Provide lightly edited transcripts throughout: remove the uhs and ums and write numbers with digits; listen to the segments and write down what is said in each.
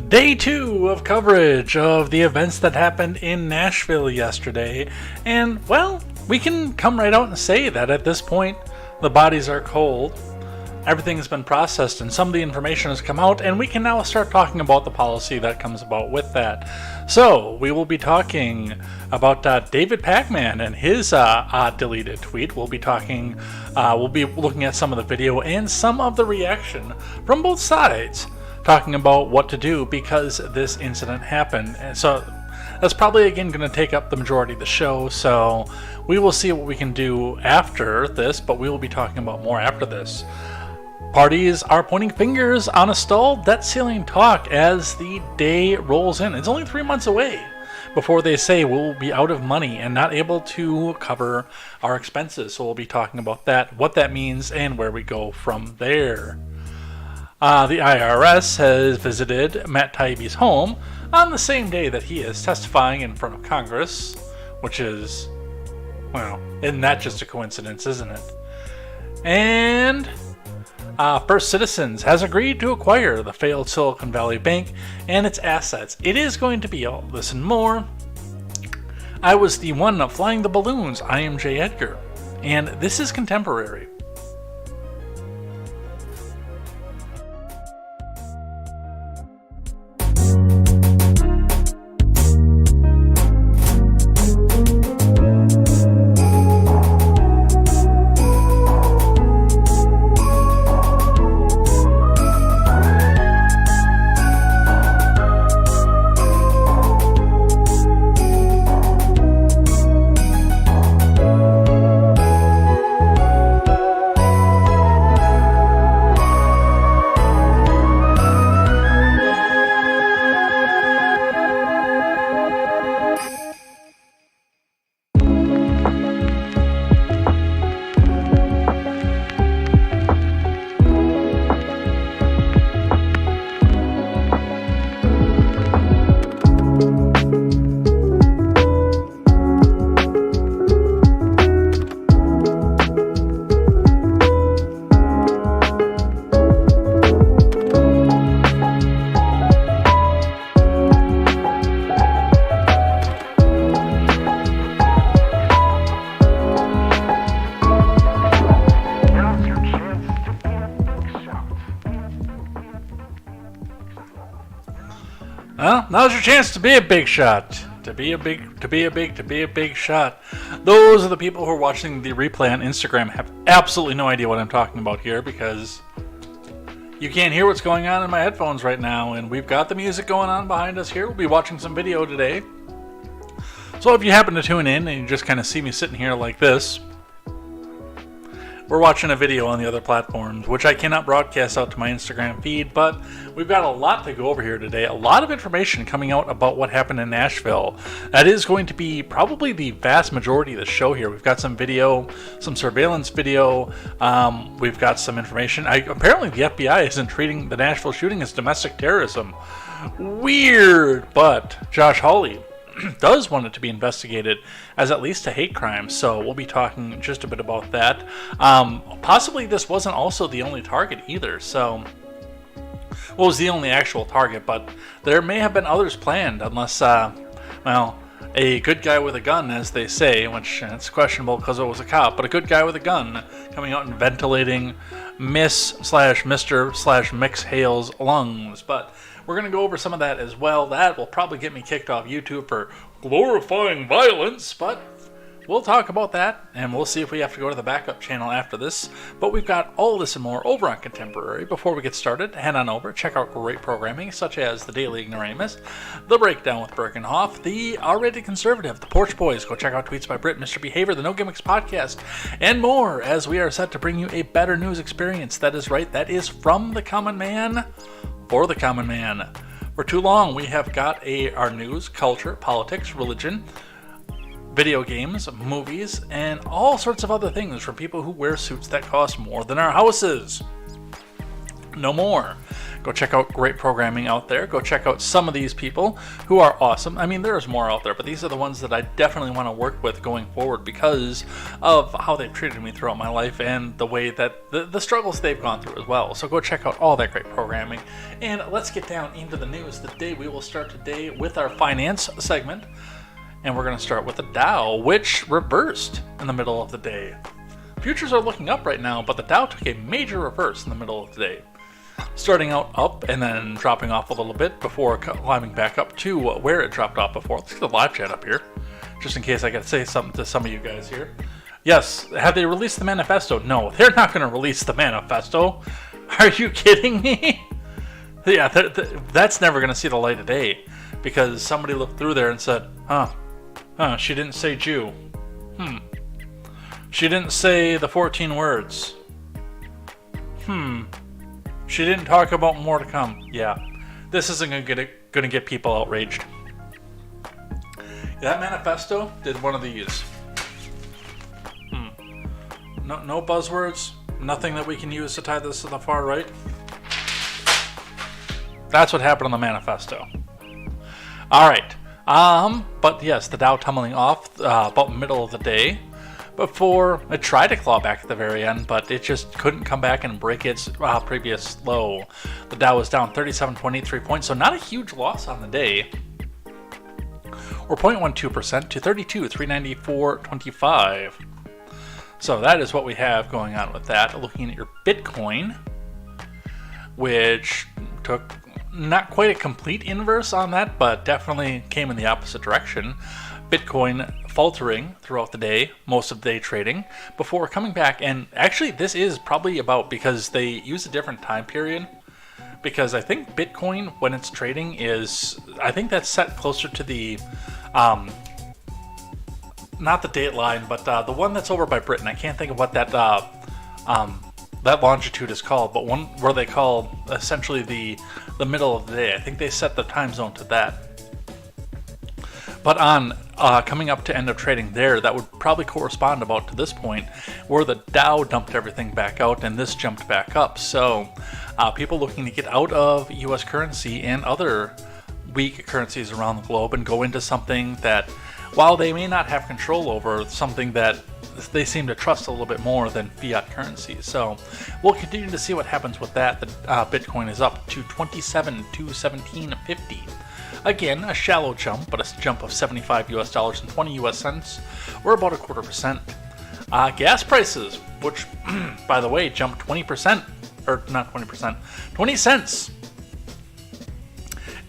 Day 2 of coverage of the events that happened in Nashville yesterday, and, well, we can come right out and say that at this point, the bodies are cold, everything's been processed, and some of the information has come out, and we can now start talking about the policy that comes about with that. So, we will be talking about David Pacman and his deleted tweet. We'll be looking at some of the video and some of the reaction from both sides, talking about what to do because this incident happened. And so that's probably again going to take up the majority of the show, so we will see what we can do after this, but we will be talking about more after this. Parties are pointing fingers on a stalled debt ceiling talk as the day rolls in. It's only 3 months away before they say we'll be out of money and not able to cover our expenses, so we'll be talking about that, what that means, and where we go from there. The IRS has visited Matt Taibbi's home on the same day that he is testifying in front of Congress, which is, well, isn't that just a coincidence, isn't it? And First Citizens has agreed to acquire the failed Silicon Valley Bank and its assets. It is going to be all this and more. I was the one flying the balloons. I am J. Edgar, and this is Contemporary. Well, now's your chance to be a big shot. To be a big shot. Those are the people who are watching the replay on Instagram have absolutely no idea what I'm talking about here because you can't hear what's going on in my headphones right now, and we've got the music going on behind us here. We'll be watching some video today. So if you happen to tune in and you just kind of see me sitting here like this, we're watching a video on the other platforms, which I cannot broadcast out to my Instagram feed, but we've got a lot to go over here today. A lot of information coming out about what happened in Nashville. That is going to be probably the vast majority of the show here. We've got some video, some surveillance video. We've got some information. Apparently the FBI isn't treating the Nashville shooting as domestic terrorism. Weird, but Josh Hawley does want it to be investigated as at least a hate crime, so we'll be talking just a bit about that. Possibly this wasn't also the only target either, so well, it was the only actual target, but there may have been others planned unless, well, a good guy with a gun, as they say, which it's questionable because it was a cop, but a good guy with a gun coming out and ventilating Miss/Mr/Mix Hale's lungs. But we're going to go over some of that as well. That will probably get me kicked off YouTube for glorifying violence, but we'll talk about that, and we'll see if we have to go to the backup channel after this. But we've got all this and more over on Contemporary. Before we get started, head on over, check out great programming such as The Daily Ignoramus, The Breakdown with Birkenhoff, The R-Rated Conservative, The Porch Boys, go check out Tweets by Brit, Mr. Behavior, The No Gimmicks Podcast, and more, as we are set to bring you a better news experience. That is right, that is from the common man for the common man. For too long, we have got our news, culture, politics, religion, video games, movies, and all sorts of other things for people who wear suits that cost more than our houses. No more. Go check out great programming out there. Go check out some of these people who are awesome. I mean, there's more out there, but these are the ones that I definitely want to work with going forward because of how they've treated me throughout my life and the way that the struggles they've gone through as well. So go check out all that great programming. And let's get down into the news today. We will start today with our finance segment. And we're going to start with the Dow, which reversed in the middle of the day. Futures are looking up right now, but the Dow took a major reverse in the middle of the day. Starting out up and then dropping off a little bit before climbing back up to where it dropped off before. Let's get the live chat up here, just in case I got to say something to some of you guys here. Yes, have they released the manifesto? No, they're not going to release the manifesto. Are you kidding me? Yeah, that's never going to see the light of day because somebody looked through there and said, she didn't say Jew. She didn't say the 14 words. She didn't talk about more to come. Yeah, this isn't going to get people outraged. That manifesto did one of these. No buzzwords. Nothing that we can use to tie this to the far right. That's what happened on the manifesto. All right. But yes, the Dow tumbling off about middle of the day. Before it tried to claw back at the very end, but it just couldn't come back and break its previous low. The Dow was down 37.83 points, so not a huge loss on the day, or 0.12% to 32,394.25. So that is what we have going on with that. Looking at your Bitcoin, which took not quite a complete inverse on that, but definitely came in the opposite direction. Bitcoin faltering throughout the day, most of the day trading, before coming back. And actually, this is probably about because they use a different time period. Because I think Bitcoin, when it's trading, I think that's set closer to the, not the dateline, but the one that's over by Britain. I can't think of what that longitude is called, but one where they call essentially the middle of the day. I think they set the time zone to that. But on coming up to end of trading there, that would probably correspond about to this point where the Dow dumped everything back out and this jumped back up. So people looking to get out of US currency and other weak currencies around the globe and go into something that, while they may not have control over, something that they seem to trust a little bit more than fiat currency. So we'll continue to see what happens with that. The Bitcoin is up to 27,217.50. Again, a shallow jump, but a jump of $75 and 20 US cents, or about 0.25%. Gas prices, which, by the way, jumped 20%, or not 20%, 20 cents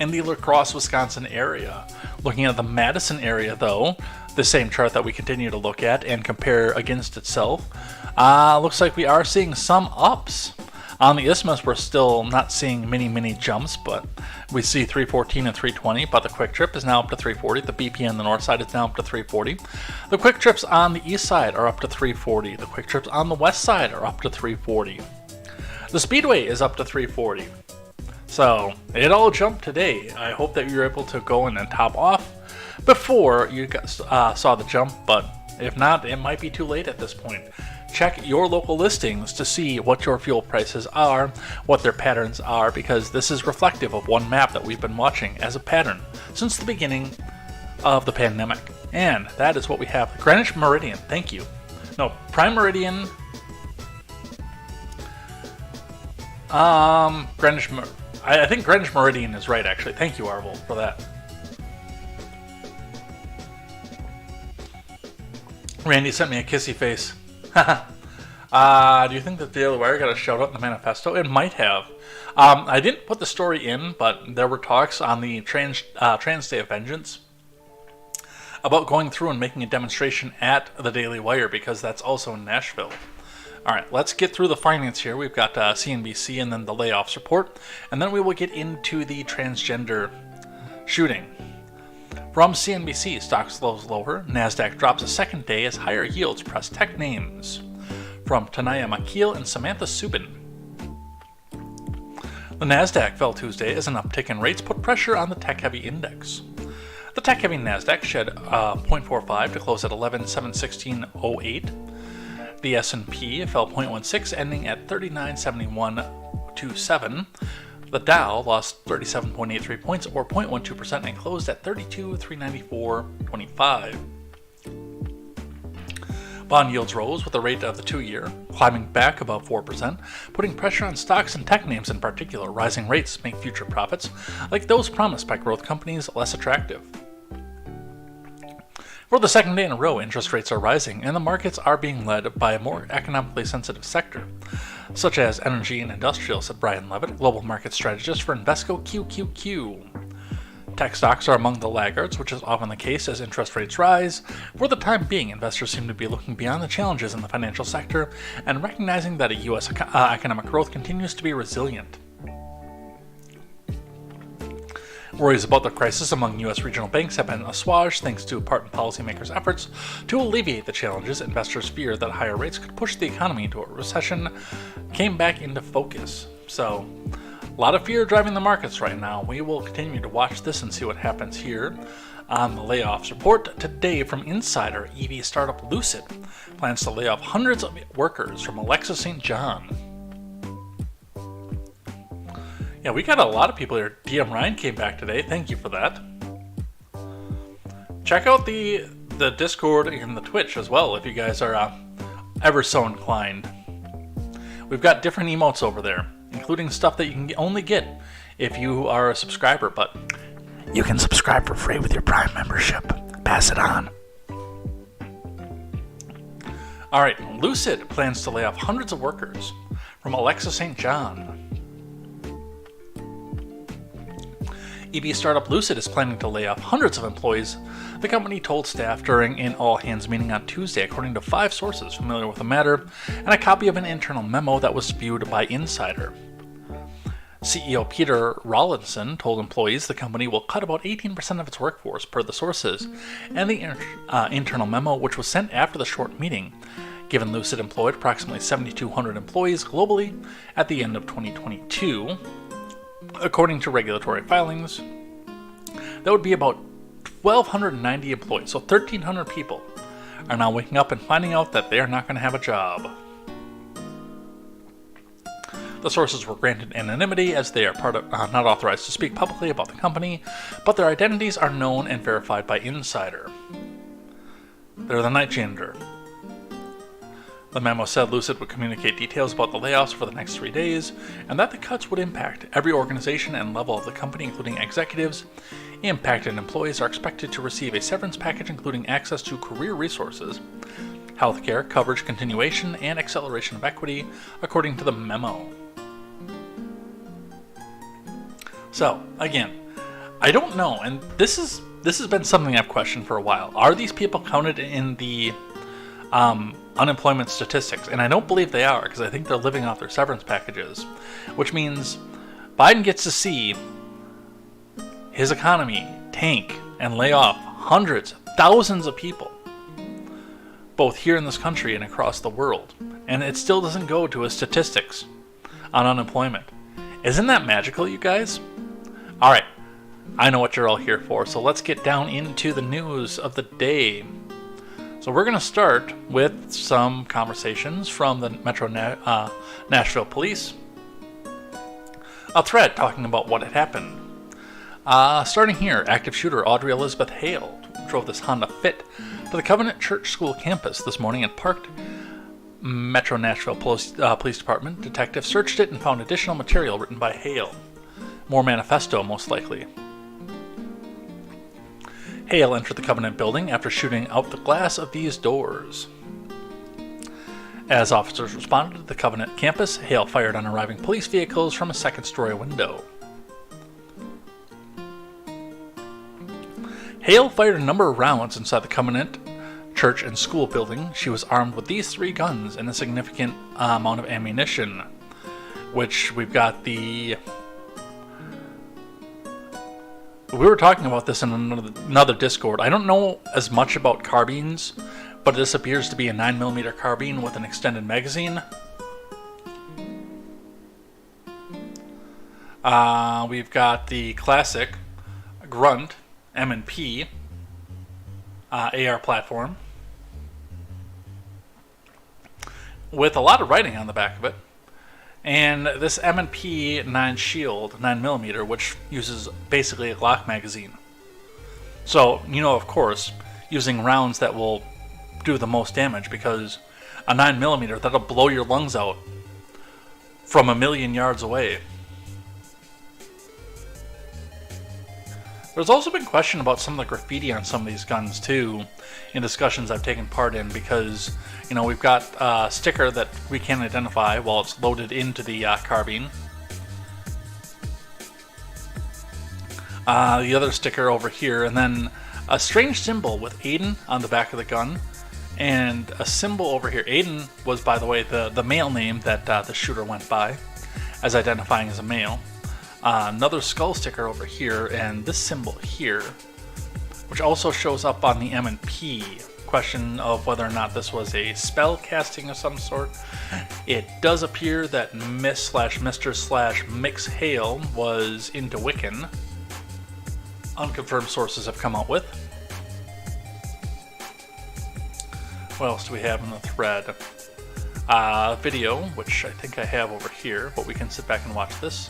in the La Crosse, Wisconsin area. Looking at the Madison area, though, the same chart that we continue to look at and compare against itself, looks like we are seeing some ups. On the Isthmus, we're still not seeing many jumps, but we see 314 and 320, but the quick trip is now up to 340. The BP on the north side is now up to 340. The quick trips on the east side are up to 340. The quick trips on the west side are up to 340. The Speedway is up to 340. So it all jumped today. I hope that you're able to go in and top off before you saw the jump, but if not, it might be too late at this point. Check your local listings to see what your fuel prices are, what their patterns are, because this is reflective of one map that we've been watching as a pattern since the beginning of the pandemic. And that is what we have. Greenwich Meridian, thank you. No, Prime Meridian. I think Greenwich Meridian is right, actually. Thank you, Arvel, for that. Randy sent me a kissy face. Do you think that the Daily Wire got a shout out in the manifesto? It might have. I didn't put the story in, but there were talks on the Trans Day of Vengeance about going through and making a demonstration at the Daily Wire, because that's also in Nashville. All right, let's get through the finance here. We've got CNBC and then the layoffs report, and then we will get into the transgender shooting. From CNBC, stocks close lower. NASDAQ drops a second day as higher yields press tech names. From Tanaya Makil and Samantha Subin. The NASDAQ fell Tuesday as an uptick in rates put pressure on the tech-heavy index. The tech-heavy Nasdaq shed 0.45 to close at 11,716.08. The S&P fell 0.16, ending at 3971.27. The Dow lost 37.83 points, or 0.12%, and closed at 32,394.25. Bond yields rose with the rate of the 2-year, climbing back above 4%, putting pressure on stocks and tech names in particular. Rising rates make future profits, like those promised by growth companies, less attractive. For the second day in a row, interest rates are rising, and the markets are being led by a more economically sensitive sector, such as energy and industrial, said Brian Levitt, global market strategist for Invesco QQQ. Tech stocks are among the laggards, which is often the case as interest rates rise. For the time being, investors seem to be looking beyond the challenges in the financial sector and recognizing that U.S. economic growth continues to be resilient. Worries about the crisis among U.S. regional banks have been assuaged thanks to part in policymakers' efforts to alleviate the challenges. Investors' fear that higher rates could push the economy into a recession came back into focus. So, a lot of fear driving the markets right now. We will continue to watch this and see what happens here. On the layoffs report today from Insider, EV startup Lucid plans to lay off hundreds of workers from Alexa St. John. Yeah, we got a lot of people here. DM Ryan came back today. Thank you for that. Check out the Discord and the Twitch as well if you guys are ever so inclined. We've got different emotes over there, including stuff that you can only get if you are a subscriber, but you can subscribe for free with your Prime membership. Pass it on. Alright, Lucid plans to lay off hundreds of workers from Alexa St. John. EV startup Lucid is planning to lay off hundreds of employees, the company told staff during an all-hands meeting on Tuesday, according to 5 sources familiar with the matter and a copy of an internal memo that was viewed by Insider. CEO Peter Rawlinson told employees the company will cut about 18% of its workforce, per the sources, and the internal memo, which was sent after the short meeting, given Lucid employed approximately 7,200 employees globally at the end of 2022. According to regulatory filings, that would be about 1,290 employees, so 1,300 people are now waking up and finding out that they are not going to have a job. The sources were granted anonymity as they are not authorized to speak publicly about the company, but their identities are known and verified by Insider. They're the night janitor. The memo said Lucid would communicate details about the layoffs for the next 3 days, and that the cuts would impact every organization and level of the company, including executives. Impacted employees are expected to receive a severance package including access to career resources, healthcare, coverage continuation, and acceleration of equity, according to the memo. So, again, I don't know, and this has been something I've questioned for a while. Are these people counted in the unemployment statistics? And I don't believe they are, because I think they're living off their severance packages, which means Biden gets to see his economy tank and lay off hundreds, thousands of people, both here in this country and across the world, and it still doesn't go to his statistics on unemployment. Isn't that magical, you guys? Alright, I know what you're all here for, so let's get down into the news of the day. So we're going to start with some conversations from the Metro Nashville police. A thread talking about what had happened. Starting here, active shooter Audrey Elizabeth Hale drove this Honda Fit to the Covenant Church School campus this morning and parked. Metro Nashville Police Department detectives searched it and found additional material written by Hale. More manifesto, most likely. Hale entered the Covenant building after shooting out the glass of these doors. As officers responded to the Covenant campus, Hale fired on arriving police vehicles from a second-story window. Hale fired a number of rounds inside the Covenant Church and School building. She was armed with these 3 guns and a significant amount of ammunition, which we've got the... We were talking about this in another Discord. I don't know as much about carbines, but this appears to be a 9mm carbine with an extended magazine. We've got the classic grunt M&P AR platform with a lot of writing on the back of it. And this M&P 9 Shield 9mm, which uses basically a Glock magazine. So, of course, using rounds that will do the most damage, because a 9mm, that'll blow your lungs out from 1,000,000 yards away. There's also been question about some of the graffiti on some of these guns too, in discussions I've taken part in, because we've got a sticker that we can't identify while it's loaded into the carbine. The other sticker over here, and then a strange symbol with Aiden on the back of the gun, and a symbol over here. Aiden was, by the way, the male name that the shooter went by, as identifying as a male. Another skull sticker over here, and this symbol here, which also shows up on the M&P. Question of whether or not this was a spell casting of some sort. It does appear that Miss/Mr/Mix Hale was into Wiccan. Unconfirmed sources have come out with. What else do we have in the thread? Video, which I think I have over here, but we can sit back and watch this.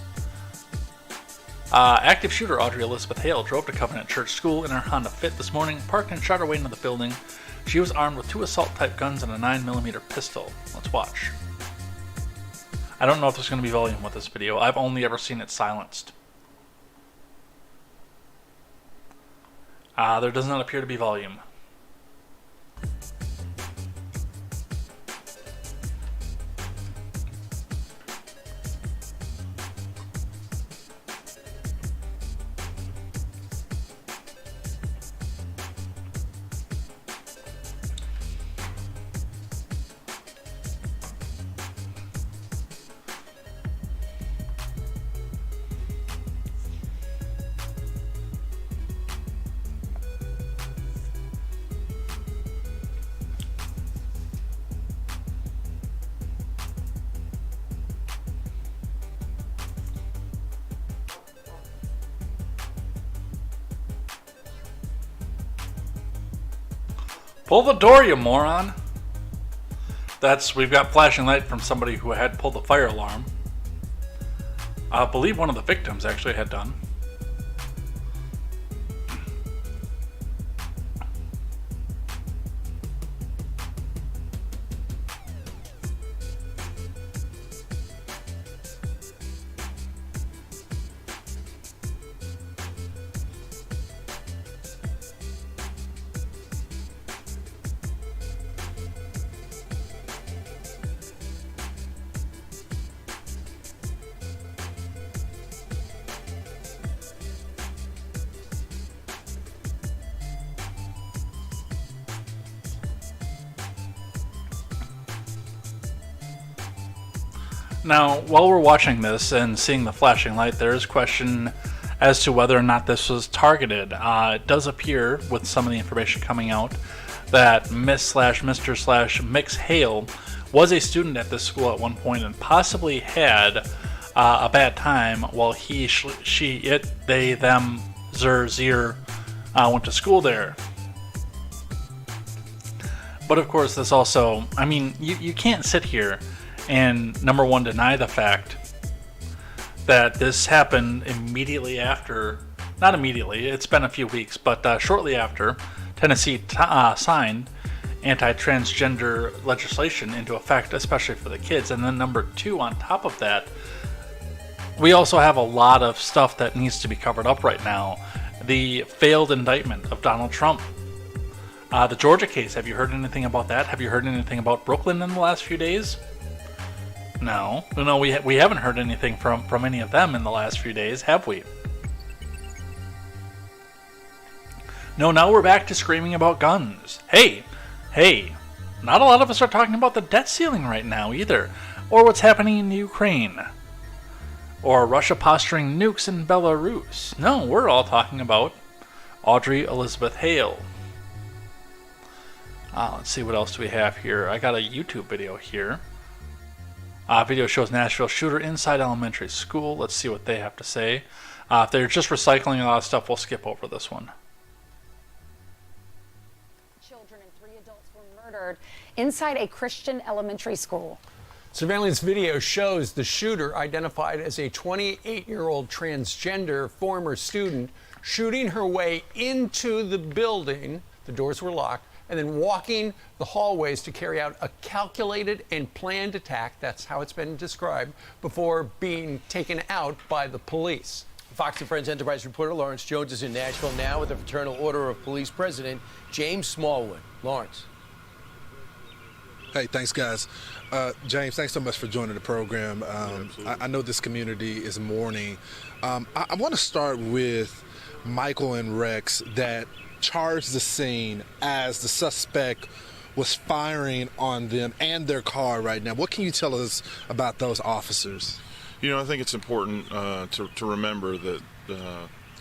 Active shooter Audrey Elizabeth Hale drove to Covenant Church School in her Honda Fit this morning, parked and shot her way into the building. She was armed with 2 assault-type guns and a 9mm pistol. Let's watch. I don't know if there's going to be volume with this video. I've only ever seen it silenced. There does not appear to be volume. Pull the door, you moron! We've got flashing light from somebody who had pulled the fire alarm. I believe one of the victims actually had done. Now, while we're watching this and seeing the flashing light, there is question as to whether or not this was targeted. It does appear, with some of the information coming out, that Miss/Mr/Mix Hale was a student at this school at one point and possibly had a bad time while he, she, it, they, them, zer, zir went to school there. But of course, this also, I mean, you can't sit here and, number one, deny the fact that this happened immediately after, not immediately, it's been a few weeks, but shortly after Tennessee signed anti-transgender legislation into effect, especially for the kids. And then number two, on top of that, we also have a lot of stuff that needs to be covered up right now. The failed indictment of Donald Trump. The Georgia case, have you heard anything about that? Have you heard anything about Brooklyn in the last few days? No, we haven't heard anything from any of them in the last few days, have we? No, now we're back to screaming about guns. Hey, not a lot of us are talking about the debt ceiling right now either, or what's happening in Ukraine, or Russia posturing nukes in Belarus. No, we're all talking about Audrey Elizabeth Hale. Let's see, what else do we have here? I got a YouTube video here. Video shows Nashville shooter inside elementary school. Let's see what they have to say. If they're just recycling a lot of stuff, we'll skip over this one. children and 3 adults were murdered inside a Christian elementary school. Surveillance video shows the shooter, identified as a 28-year-old transgender former student, shooting her way into the building. The doors were locked, and then walking the hallways to carry out a calculated and planned attack. That's how it's been described, before being taken out by the police. Fox and Friends Enterprise reporter Lawrence Jones is in Nashville now with the Fraternal Order of Police President James Smallwood. Lawrence. Hey, thanks, guys. James, thanks so much for joining the program. I know this community is mourning. I want to start with Michael and Rex that charged the scene as the suspect was firing on them and their car right now. What can you tell us about those officers? You know, I think it's important to remember that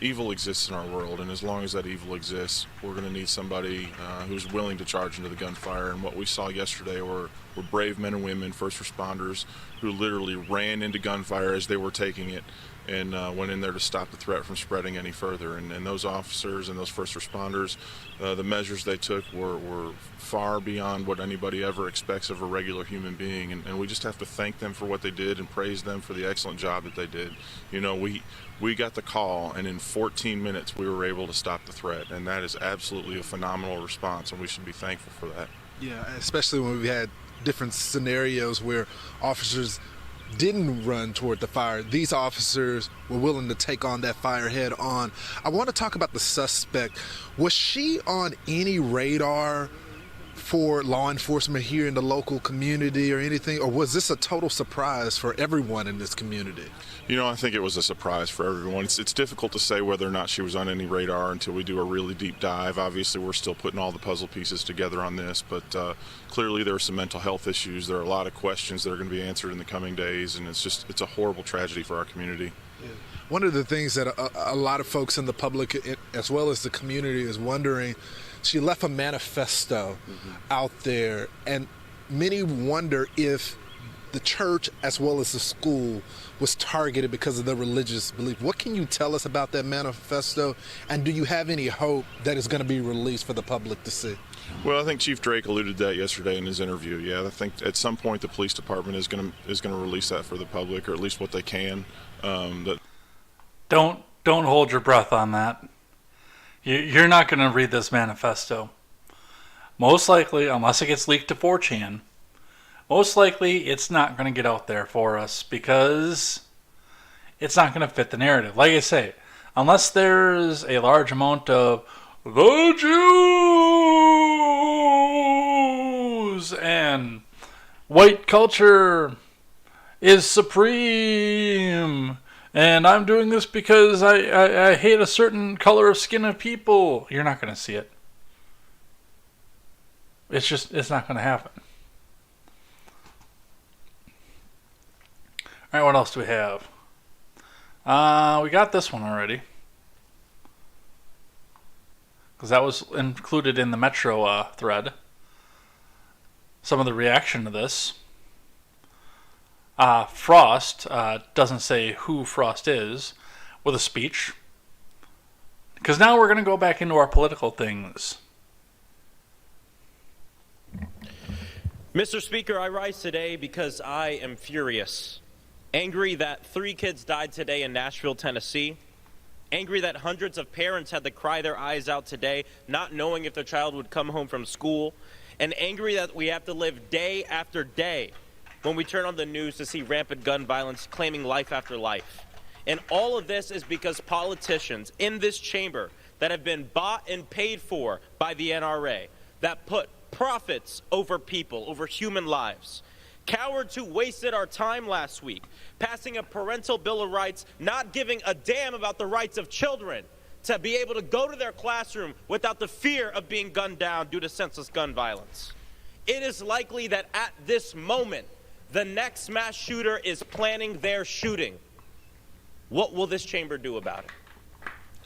evil exists in our world, and as long as that evil exists, we're going to need somebody who's willing to charge into the gunfire. And what we saw yesterday were brave men and women, first responders, who literally ran into gunfire as they were taking it and went in there to stop the threat from spreading any further. And those officers and those first responders, the measures they took were far beyond what anybody ever expects of a regular human being. And we just have to thank them for what they did and praise them for the excellent job that they did. You know, we got the call, and in 14 minutes we were able to stop the threat, and that is absolutely a phenomenal response, and we should be thankful for that. Yeah, especially when we had different scenarios where officers didn't run toward the fire. These officers were willing to take on that fire head on. I want to talk about the suspect. Was she on any radar for law enforcement here in the local community or anything, or was this a total surprise for everyone in this community? You know, I think it was a surprise for everyone. It's difficult to say whether or not she was on any radar until we do a really deep dive. Obviously, we're still putting all the puzzle pieces together on this, but clearly there are some mental health issues. There are a lot of questions that are going to be answered in the coming days, and it's a horrible tragedy for our community. Yeah. One of the things that a lot of folks in the public, as well as the community, is wondering, she left a manifesto out there, and many wonder if the church as well as the school was targeted because of their religious belief. What can you tell us about that manifesto, and do you have any hope that it's going to be released for the public to see? Well, I think Chief Drake alluded to that yesterday in his interview. Yeah, I think at some point the police department is going to release that for the public, or at least what they can. Don't hold your breath on that. You're not going to read this manifesto. Most likely, unless it gets leaked to 4chan, most likely it's not going to get out there for us because it's not going to fit the narrative. Like I say, unless there's a large amount of the Jews and white culture is supreme, and I'm doing this because I hate a certain color of skin of people, you're not going to see it. It's not going to happen. All right, what else do we have? We got this one already, because that was included in the Metro thread. Some of the reaction to this. Frost doesn't say who Frost is, with a speech. Because now we're going to go back into our political things. Mr. Speaker, I rise today because I am furious. Angry that 3 kids died today in Nashville, Tennessee. Angry that hundreds of parents had to cry their eyes out today, not knowing if their child would come home from school. And angry that we have to live day after day when we turn on the news to see rampant gun violence claiming life after life. And all of this is because politicians in this chamber that have been bought and paid for by the NRA, that put profits over people, over human lives. Cowards who wasted our time last week, passing a parental bill of rights, not giving a damn about the rights of children to be able to go to their classroom without the fear of being gunned down due to senseless gun violence. It is likely that at this moment, the next mass shooter is planning their shooting. What will this chamber do about it?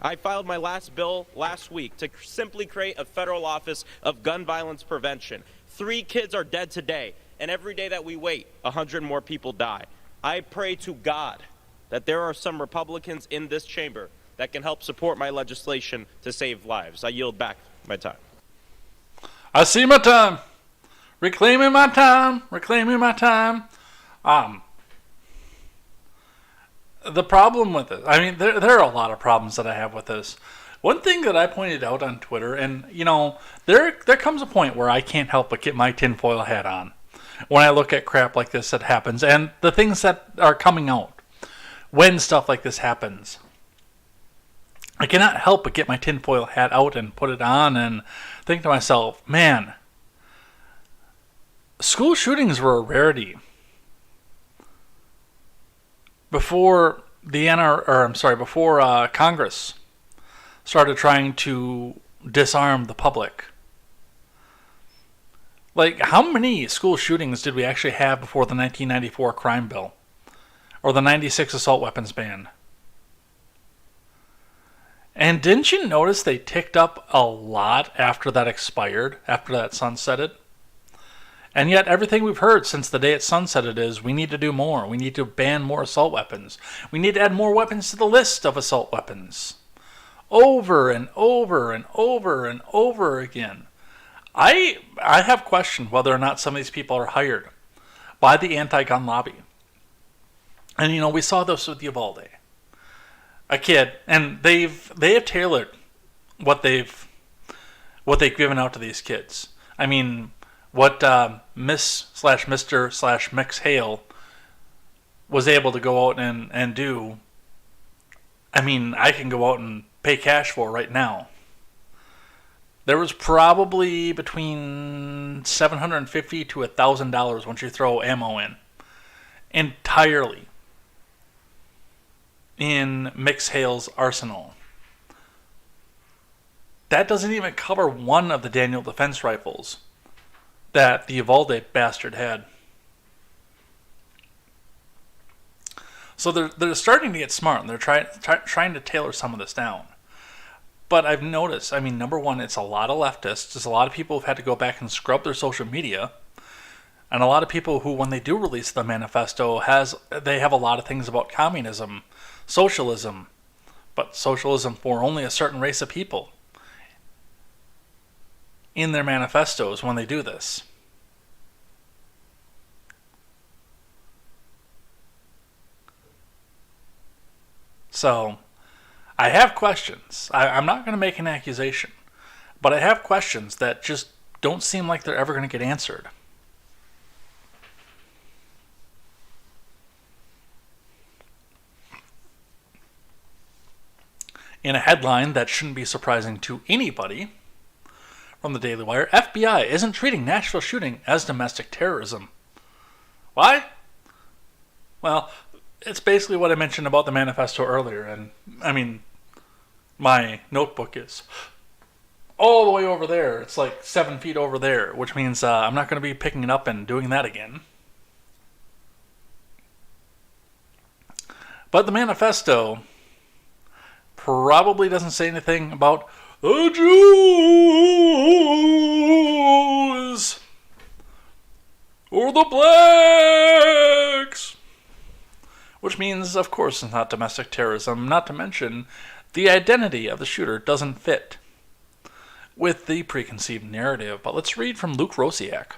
I filed my last bill last week to simply create a federal office of gun violence prevention. 3 kids are dead today, and every day that we wait, 100 more people die. I pray to God that there are some Republicans in this chamber that can help support my legislation to save lives. I yield back my time. I see my time. Reclaiming my time. Reclaiming my time. The problem with it, I mean, there are a lot of problems that I have with this. One thing that I pointed out on Twitter, and, you know, there comes a point where I can't help but get my tinfoil hat on when I look at crap like this that happens and the things that are coming out when stuff like this happens. I cannot help but get my tinfoil hat out and put it on and think to myself, man, school shootings were a rarity before before Congress started trying to disarm the public. Like, how many school shootings did we actually have before the 1994 crime bill? Or the 96 assault weapons ban? And didn't you notice they ticked up a lot after that expired, after that sunsetted? And yet everything we've heard since the day it sunsetted is we need to do more. We need to ban more assault weapons. We need to add more weapons to the list of assault weapons. Over and over and over and over again. I have questioned whether or not some of these people are hired by the anti-gun lobby. And, you know, we saw this with Uvalde. A kid, and they have tailored what they've given out to these kids. I mean, what Miss/Mr/Mix Hale was able to go out and do, I mean, I can go out and pay cash for right now. There was probably between $750 to $1,000 once you throw ammo in. Entirely in Mix Hale's arsenal. That doesn't even cover one of the Daniel defense rifles that the Uvalde bastard had. So they're starting to get smart, and they're trying to tailor some of this down. But I've noticed, I mean, number one, it's a lot of leftists. There's a lot of people who've had to go back and scrub their social media. And a lot of people who, when they do release the manifesto, they have a lot of things about communism, socialism, but socialism for only a certain race of people in their manifestos when they do this. So, I have questions. I'm not going to make an accusation, but I have questions that just don't seem like they're ever going to get answered. In a headline that shouldn't be surprising to anybody, from the Daily Wire, FBI isn't treating Nashville shooting as domestic terrorism. Why? Well, it's basically what I mentioned about the manifesto earlier, and I mean, my notebook is all the way over there. It's like 7 feet over there, which means I'm not going to be picking it up and doing that again. But the manifesto probably doesn't say anything about the Jews or the blacks, which means, of course, it's not domestic terrorism. Not to mention, the identity of the shooter doesn't fit with the preconceived narrative. But let's read from Luke Rosiak.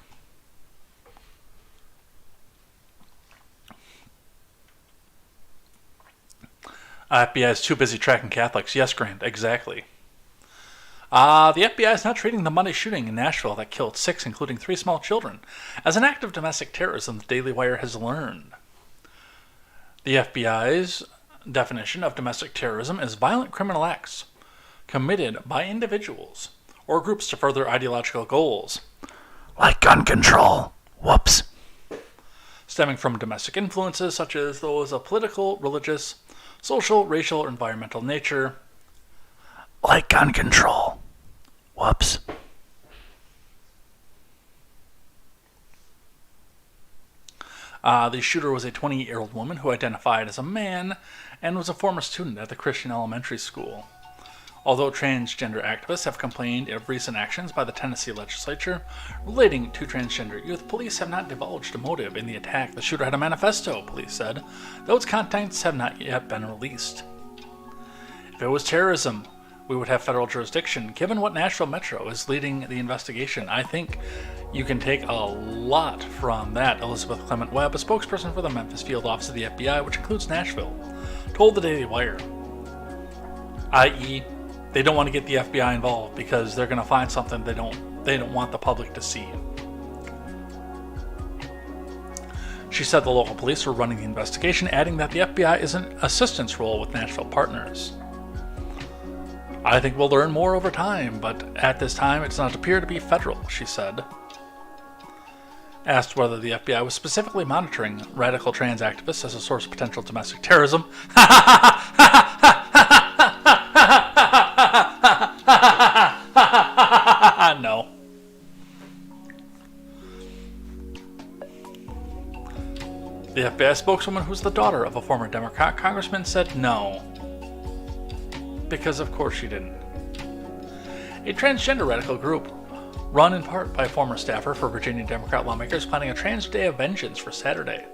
FBI is too busy tracking Catholics. Yes, Grant, exactly. The FBI is not treating the Monday shooting in Nashville that killed 6, including 3 small children, as an act of domestic terrorism, the Daily Wire has learned. The FBI's definition of domestic terrorism is violent criminal acts committed by individuals or groups to further ideological goals, like gun control. Whoops. Stemming from domestic influences such as those of political, religious, social, racial, or environmental nature, like gun control. Whoops. The shooter was a 28-year-old woman who identified as a man and was a former student at the Christian elementary school. Although transgender activists have complained of recent actions by the Tennessee legislature relating to transgender youth, police have not divulged a motive in the attack. The shooter had a manifesto, police said, though its contents have not yet been released. If it was terrorism, we would have federal jurisdiction. Given what Nashville Metro is leading the investigation, I think you can take a lot from that. Elizabeth Clement Webb, a spokesperson for the Memphis Field Office of the FBI, which includes Nashville, told the Daily Wire, i.e., they don't want to get the FBI involved because they're going to find something they don't want the public to see. She said the local police were running the investigation, adding that the FBI is an assistance role with Nashville partners. I think we'll learn more over time, but at this time it does not appear to be federal, she said. Asked whether the FBI was specifically monitoring radical trans activists as a source of potential domestic terrorism. No. The FBI spokeswoman, who's the daughter of a former Democrat congressman, said no. Because of course she didn't. A transgender radical group, run in part by a former staffer for Virginia Democrat lawmakers, planning a trans day of vengeance for Saturday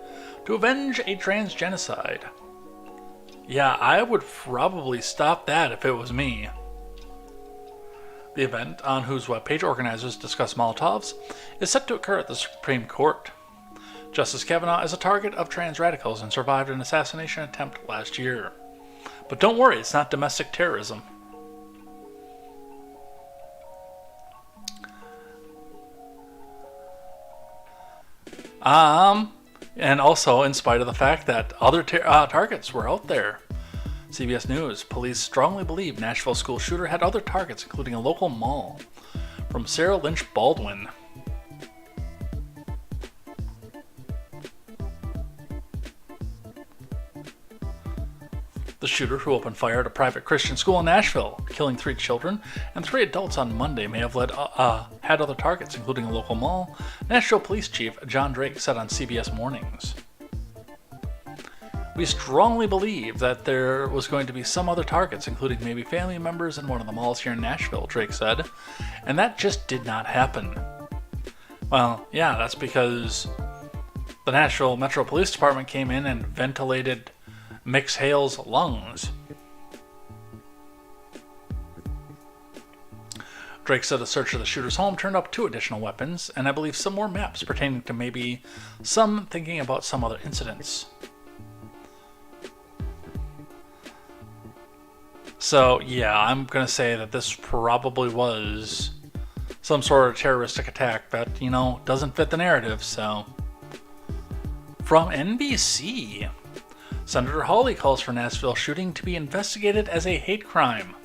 to avenge a trans genocide. Yeah, I would probably stop that if it was me. The event, on whose webpage organizers discuss Molotovs, is set to occur at the Supreme Court. Justice Kavanaugh is a target of trans radicals and survived an assassination attempt last year. But don't worry, it's not domestic terrorism. And also in spite of the fact that other targets were out there. CBS News, police strongly believe Nashville school shooter had other targets, including a local mall. From Sarah Lynch Baldwin. The shooter, who opened fire at a private Christian school in Nashville, killing 3 children and 3 adults on Monday, may have had other targets, including a local mall, Nashville Police Chief John Drake said on CBS Mornings. We strongly believe that there was going to be some other targets, including maybe family members in one of the malls here in Nashville, Drake said, and that just did not happen. Well, yeah, that's because the Nashville Metro Police Department came in and ventilated Mix Hale's lungs. Drake said a search of the shooter's home turned up 2 additional weapons, and I believe some more maps pertaining to maybe some thinking about some other incidents. So, yeah, I'm going to say that this probably was some sort of terroristic attack that, doesn't fit the narrative, so. From NBC, Senator Hawley calls for Nashville shooting to be investigated as a hate crime.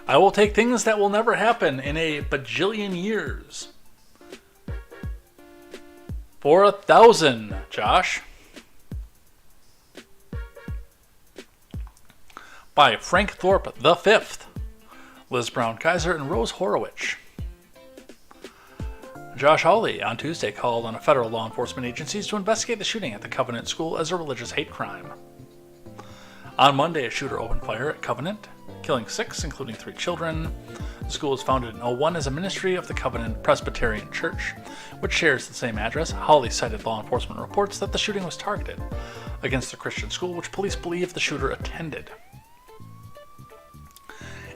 I will take things that will never happen in a bajillion years. For 1,000, Josh. By Frank Thorpe V, Liz Brown Kaiser, and Rose Horowitz. Josh Hawley on Tuesday called on federal law enforcement agencies to investigate the shooting at the Covenant School as a religious hate crime. On Monday, a shooter opened fire at Covenant, killing 6, including 3 children. The school was founded in 2001 as a ministry of the Covenant Presbyterian Church, which shares the same address. Hawley cited law enforcement reports that the shooting was targeted against the Christian school, which police believe the shooter attended.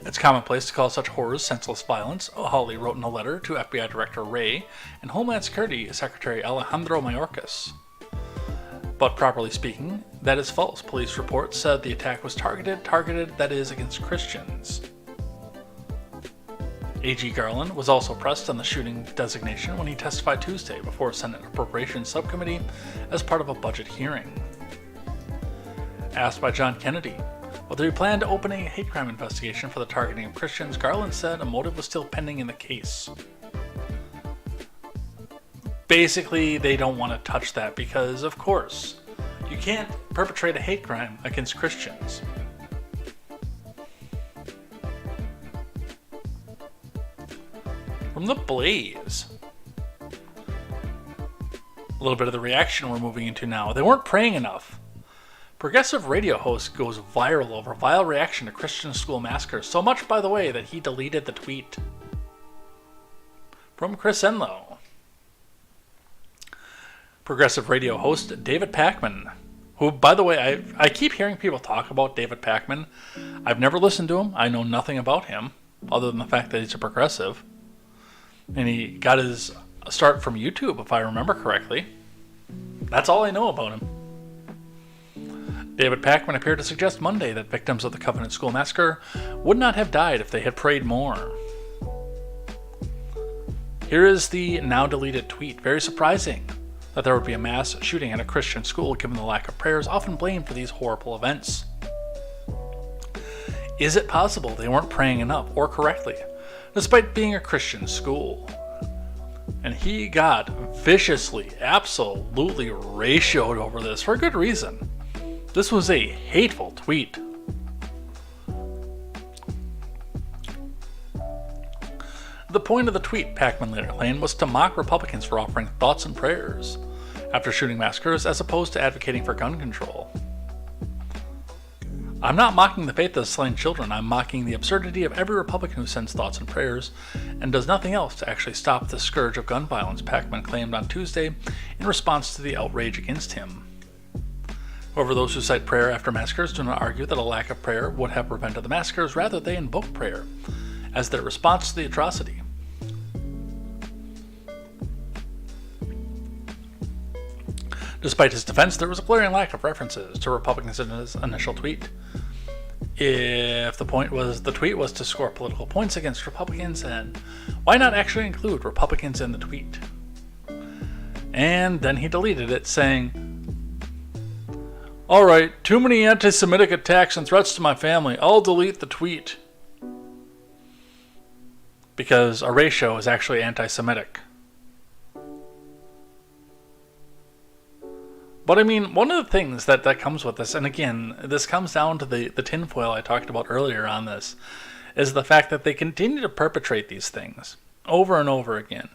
It's commonplace to call such horrors senseless violence, Hawley wrote in a letter to FBI Director Wray and Homeland Security Secretary Alejandro Mayorkas. But properly speaking, that is false. Police reports said the attack was targeted, that is, against Christians. A.G. Garland was also pressed on the shooting designation when he testified Tuesday before a Senate Appropriations Subcommittee as part of a budget hearing. Asked by John Kennedy whether he planned to open a hate crime investigation for the targeting of Christians, Garland said a motive was still pending in the case. Basically, they don't want to touch that because, of course, you can't perpetrate a hate crime against Christians. From the Blaze. A little bit of the reaction we're moving into now. They weren't praying enough. Progressive radio host goes viral over vile reaction to Christian school massacre. So much, by the way, that he deleted the tweet. From Chris Enlow. Progressive radio host David Pakman who, by the way, I keep hearing people talk about David Pakman. I've never listened to him. I know nothing about him other than the fact that he's a progressive. And he got his start from YouTube, if I remember correctly. That's all I know about him. David Pakman appeared to suggest Monday that victims of the Covenant School massacre would not have died if they had prayed more. Here is the now deleted tweet. Very surprising that there would be a mass shooting at a Christian school given the lack of prayers often blamed for these horrible events. Is it possible they weren't praying enough or correctly, despite being a Christian school? And he got viciously, absolutely ratioed over this for a good reason. This was a hateful tweet. The point of the tweet, Pakman later claimed, was to mock Republicans for offering thoughts and prayers after shooting massacres as opposed to advocating for gun control. I'm not mocking the faith of slain children, I'm mocking the absurdity of every Republican who sends thoughts and prayers and does nothing else to actually stop the scourge of gun violence, Pakman claimed on Tuesday in response to the outrage against him. However, those who cite prayer after massacres do not argue that a lack of prayer would have prevented the massacres, rather they invoke prayer as their response to the atrocity. Despite his defense, there was a glaring lack of references to Republicans in his initial tweet. If the tweet was to score political points against Republicans, then why not actually include Republicans in the tweet? And then he deleted it, saying, "Alright, too many anti-Semitic attacks and threats to my family. I'll delete the tweet." Because a ratio is actually anti-Semitic. But I mean, one of the things that comes with this, and again, this comes down to the tinfoil I talked about earlier on this, is the fact that they continue to perpetrate these things over and over again.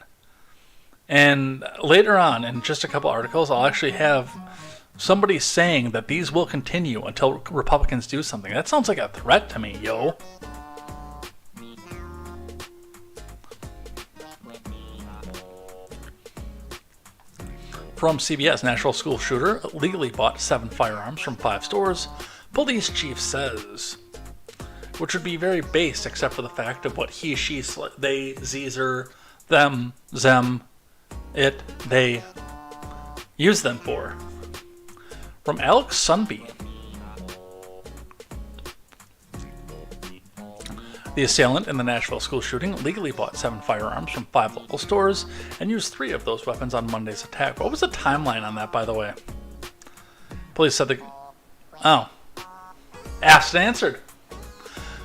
And later on, in just a couple articles, I'll actually have somebody saying that these will continue until Republicans do something. That sounds like a threat to me, yo. From CBS, Nashville school shooter legally bought 7 firearms from 5 stores, police chief says. Which would be very base except for the fact of what he, she, they, zeezer, them, zem, it, they use them for. From Alex Sunby. The assailant in the Nashville school shooting legally bought 7 firearms from 5 local stores and used 3 of those weapons on Monday's attack. What was the timeline on that, by the way? Police said asked and answered.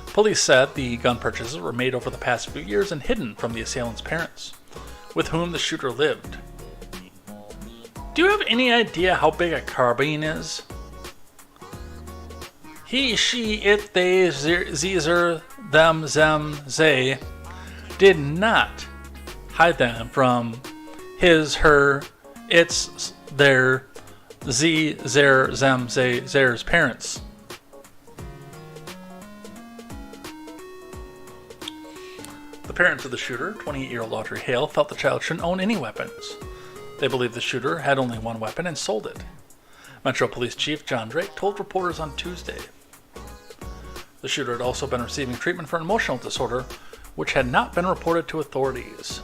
Police said the gun purchases were made over the past few years and hidden from the assailant's parents, with whom the shooter lived. Do you have any idea how big a carbine is? He, she, it, they, zeezer, them, zem, they did not hide them from his, her, its, their, z, their, zem, they, their's parents. The parents of the shooter, 28-year-old Audrey Hale, felt the child shouldn't own any weapons. They believed the shooter had only one weapon and sold it. Metro Police Chief John Drake told reporters on Tuesday. The shooter had also been receiving treatment for an emotional disorder, which had not been reported to authorities.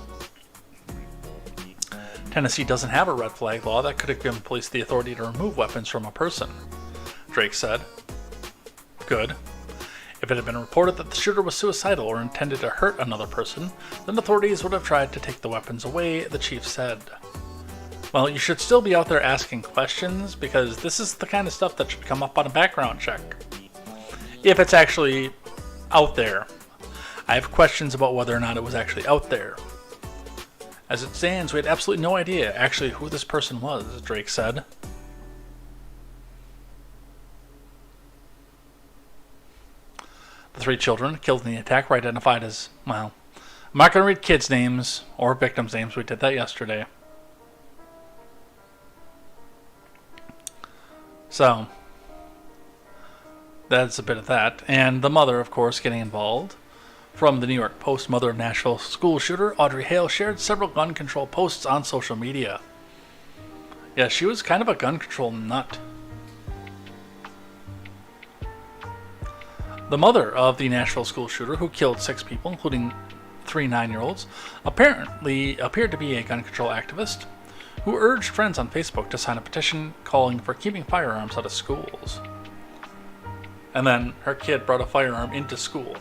Tennessee doesn't have a red flag law that could have given police the authority to remove weapons from a person, Drake said. Good. If it had been reported that the shooter was suicidal or intended to hurt another person, then authorities would have tried to take the weapons away, the chief said. Well, you should still be out there asking questions, because this is the kind of stuff that should come up on a background check. If it's actually out there. I have questions about whether or not it was actually out there. As it stands, we had absolutely no idea actually who this person was, Drake said. The 3 children killed in the attack were identified as, well, I'm not going to read kids' names or victims' names. We did that yesterday. So, that's a bit of that. And the mother, of course, getting involved. From the New York Post, mother of Nashville school shooter Audrey Hale shared several gun control posts on social media. Yeah, she was kind of a gun control nut. The mother of the Nashville school shooter who killed 6 people, including 3 9-year-olds, apparently appeared to be a gun control activist who urged friends on Facebook to sign a petition calling for keeping firearms out of schools. And then her kid brought a firearm into school.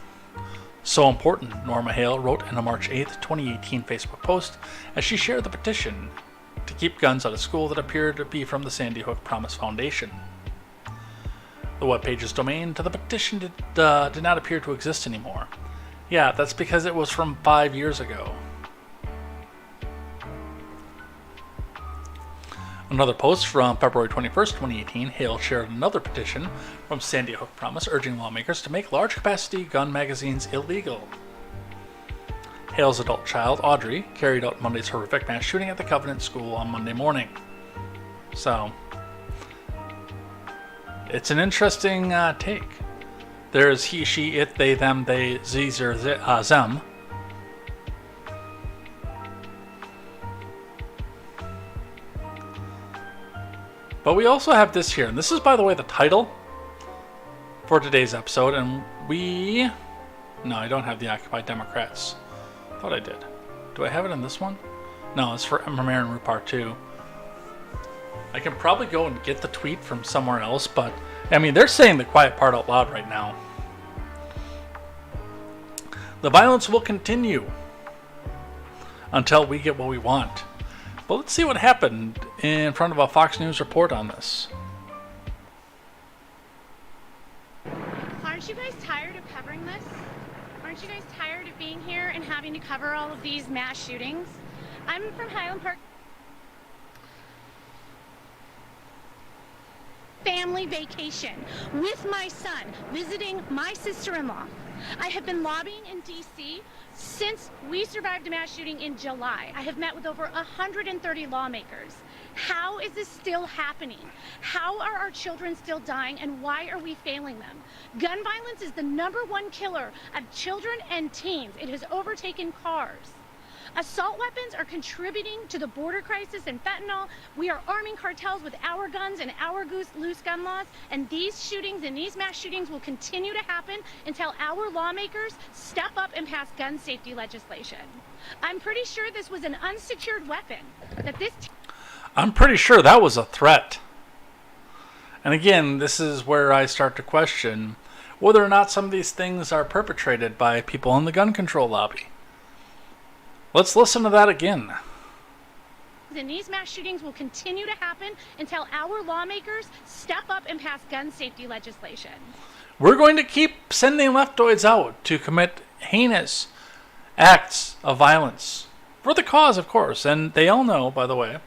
So important, Norma Hale wrote in a March 8, 2018 Facebook post as she shared the petition to keep guns out of school that appeared to be from the Sandy Hook Promise Foundation. The webpage's domain to the petition did not appear to exist anymore. Yeah, that's because it was from 5 years ago. Another post from February 21st, 2018, Hale shared another petition from Sandy Hook Promise urging lawmakers to make large-capacity gun magazines illegal. Hale's adult child, Audrey, carried out Monday's horrific mass shooting at the Covenant School on Monday morning. So, it's an interesting take. There's he, she, it, they, them, they, ze, zer, them. But we also have this here, and this is, by the way, the title for today's episode, and no, I don't have the Occupy Democrats. Thought I did. Do I have it in this one? No, it's for Marin Rupar too. I can probably go and get the tweet from somewhere else, but I mean, they're saying the quiet part out loud right now. The violence will continue until we get what we want. But let's see what happened in front of a Fox News report on this. Aren't you guys tired of covering this? Aren't you guys tired of being here and having to cover all of these mass shootings? I'm from Highland Park. Family vacation with my son, visiting my sister-in-law. I have been lobbying in D.C. since we survived a mass shooting in July. I have met with over 130 lawmakers. How is this still happening? How are our children still dying, and why are we failing them? Gun violence is the #1 killer of children and teens. It has overtaken cars. Assault weapons are contributing to the border crisis and fentanyl. We are arming cartels with our guns and our loose gun laws, and these shootings and these mass shootings will continue to happen until our lawmakers step up and pass gun safety legislation. I'm pretty sure this was an unsecured weapon. I'm pretty sure that was a threat. And again, this is where I start to question whether or not some of these things are perpetrated by people in the gun control lobby. Let's listen to that again. And these mass shootings will continue to happen until our lawmakers step up and pass gun safety legislation. We're going to keep sending leftoids out to commit heinous acts of violence for the cause, of course. And they all know, by the way,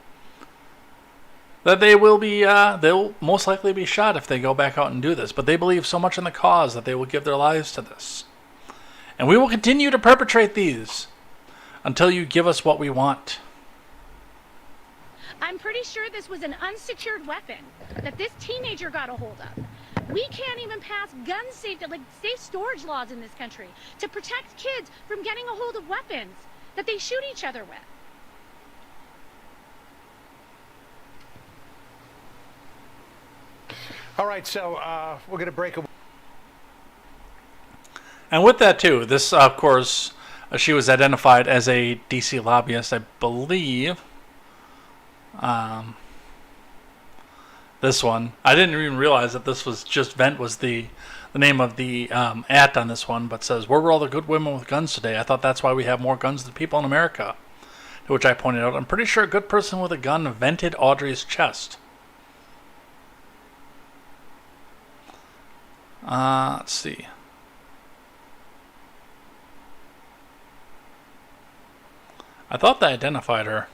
that they'll most likely be shot if they go back out and do this. But they believe so much in the cause that they will give their lives to this. And we will continue to perpetrate these until you give us what we want. I'm pretty sure this was an unsecured weapon that this teenager got a hold of. We can't even pass gun safety, safe storage laws in this country to protect kids from getting a hold of weapons that they shoot each other with. All right, so we're going to break a... And with that too, this, of course, she was identified as a DC lobbyist, I believe. This one, I didn't even realize that this was just Vent was the name of the at on this one, but says, where were all the good women with guns today? I thought that's why we have more guns than people in America. To which I pointed out, I'm pretty sure a good person with a gun vented Audrey's chest. Let's see. I thought they identified her.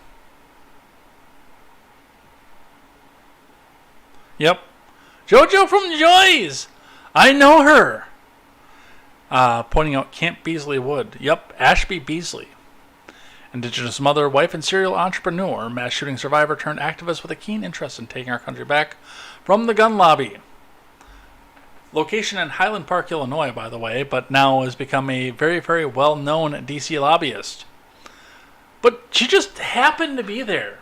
Yep. JoJo from Joy's! I know her! Pointing out Camp Beasley Wood. Yep, Ashby Beasley. Indigenous mother, wife, and serial entrepreneur, mass shooting survivor turned activist with a keen interest in taking our country back from the gun lobby. Location in Highland Park, Illinois, by the way, but now has become a very, very well-known DC lobbyist. But she just happened to be there.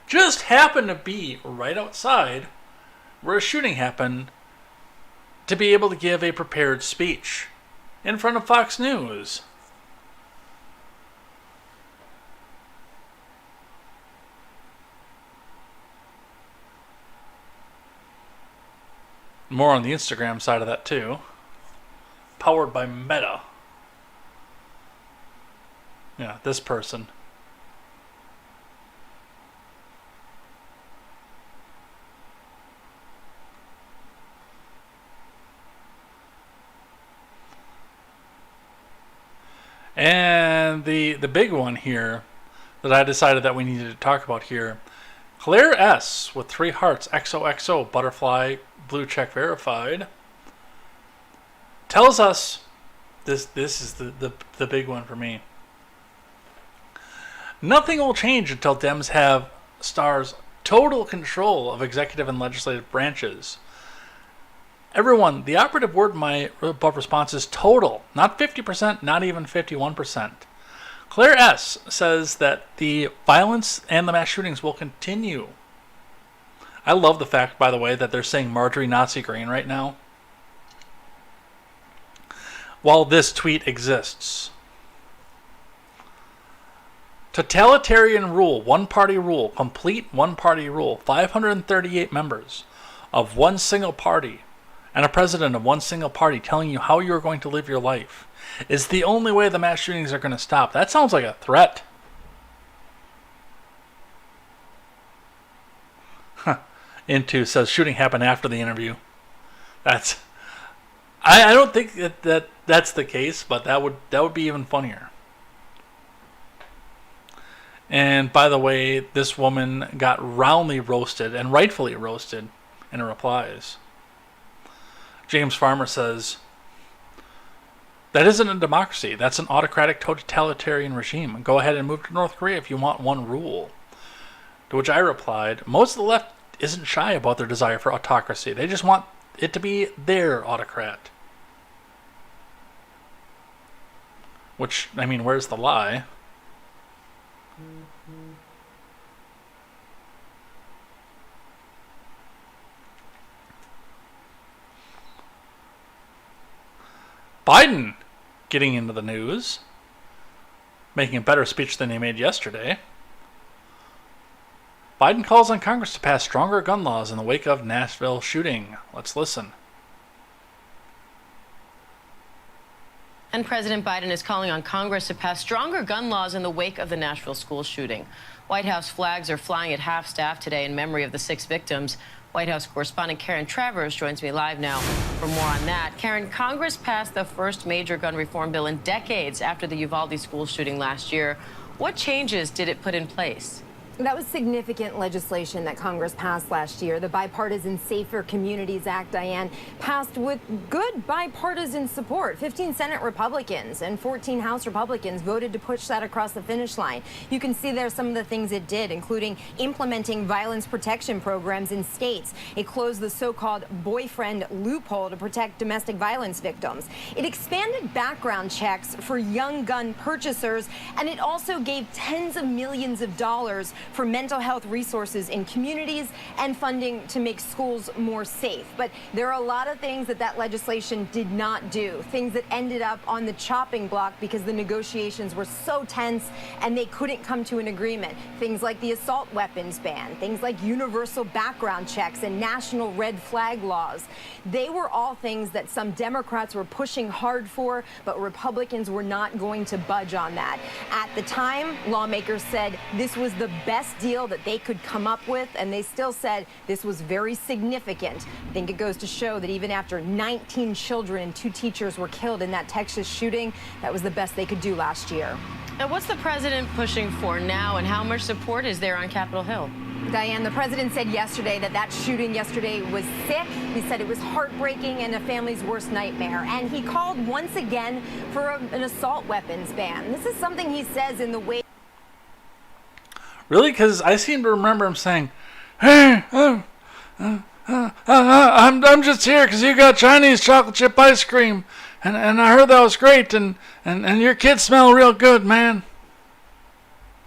Just happened to be right outside where a shooting happened to be able to give a prepared speech in front of Fox News. More on the Instagram side of that too. Powered by Meta. Yeah, this person. And the big one here that I decided that we needed to talk about here. Claire S. with 3 hearts, XOXO, butterfly, blue check verified, tells us, this is the big one for me. Nothing will change until Dems have Starr's total control of executive and legislative branches. Everyone, the operative word in my above response is total, not 50%, not even 51%. Claire S. says that the violence and the mass shootings will continue. I love the fact, by the way, that they're saying Marjorie Nazi Green right now, while this tweet exists. Totalitarian rule, one-party rule, complete one-party rule, 538 members of one single party, and a president of one single party telling you how you're going to live your life is the only way the mass shootings are going to stop. That sounds like a threat. Into says shooting happened after the interview. That's I don't think that's the case, but that would be even funnier. And by the way, this woman got roundly roasted, and rightfully roasted, in her replies. James Farmer says, that isn't a democracy. That's an autocratic totalitarian regime. Go ahead and move to North Korea if you want one rule. To which I replied, most of the left isn't shy about their desire for autocracy. They just want it to be their autocrat. Which, I mean, where's the lie? Biden getting into the news, making a better speech than he made yesterday. Biden calls on Congress to pass stronger gun laws in the wake of Nashville shooting. Let's listen. And President Biden is calling on Congress to pass stronger gun laws in the wake of the Nashville school shooting. White House flags are flying at half-staff today in memory of the 6 victims. White House correspondent Karen Travers joins me live now for more on that. Karen, Congress passed the first major gun reform bill in decades after the Uvalde school shooting last year. What changes did it put in place? That was significant legislation that Congress passed last year. The Bipartisan Safer Communities Act, Diane, passed with good bipartisan support. 15 Senate Republicans and 14 House Republicans voted to push that across the finish line. You can see there some of the things it did, including implementing violence protection programs in states. It closed the so-called boyfriend loophole to protect domestic violence victims. It expanded background checks for young gun purchasers, and it also gave tens of millions of dollars for mental health resources in communities and funding to make schools more safe. But there are a lot of things that legislation did not do, things that ended up on the chopping block because the negotiations were so tense and they couldn't come to an agreement. Things like the assault weapons ban, things like universal background checks and national red flag laws. They were all things that some Democrats were pushing hard for, but Republicans were not going to budge on that. At the time, lawmakers said this was the best deal that they could come up with, and they still said this was very significant. I think it goes to show that even after 19 children and 2 teachers were killed in that Texas shooting, that was the best they could do last year. And what's the president pushing for now, and how much support is there on Capitol Hill? Diane, the president said yesterday that shooting yesterday was sick. He said it was heartbreaking and a family's worst nightmare. And he called once again for an assault weapons ban. This is something he says in the wake. Really? Because I seem to remember him saying, "Hey, I'm just here because you got Chinese chocolate chip ice cream, and I heard that was great, and your kids smell real good, man."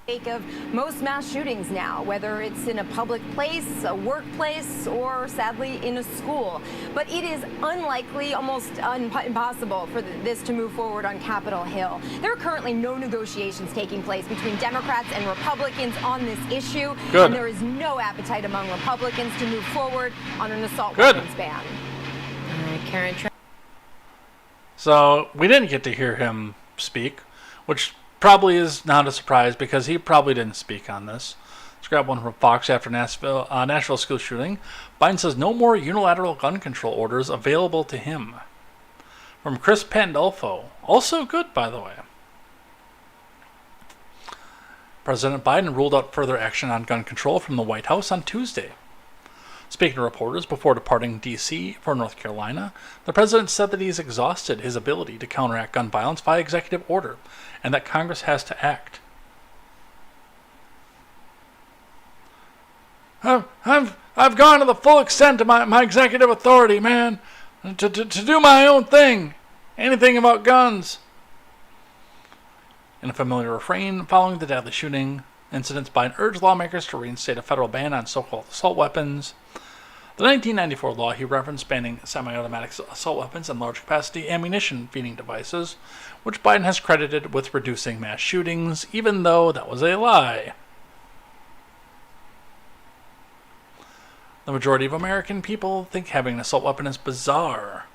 wake of most mass shootings now, whether it's in a public place, a workplace, or sadly in a school. But it is unlikely, almost impossible for this to move forward on Capitol Hill. There are currently no negotiations taking place between Democrats and Republicans on this issue. Good. And there is no appetite among Republicans to move forward on an assault weapons ban. Karen. So we didn't get to hear him speak, which probably is not a surprise because he probably didn't speak on this. Let's grab one from Fox after Nashville school shooting. Biden says no more unilateral gun control orders available to him. From Chris Pandolfo. Also good, by the way. President Biden ruled out further action on gun control from the White House on Tuesday. Speaking to reporters before departing D.C. for North Carolina, the president said that he's exhausted his ability to counteract gun violence by executive order and that Congress has to act. I've gone to the full extent of my executive authority, man, to do my own thing. Anything about guns. In a familiar refrain, following the deadly shooting incidents, Biden urged lawmakers to reinstate a federal ban on so-called assault weapons. The 1994 law he referenced banning semi-automatic assault weapons and large-capacity ammunition feeding devices, which Biden has credited with reducing mass shootings, even though that was a lie. The majority of American people think having an assault weapon is bizarre.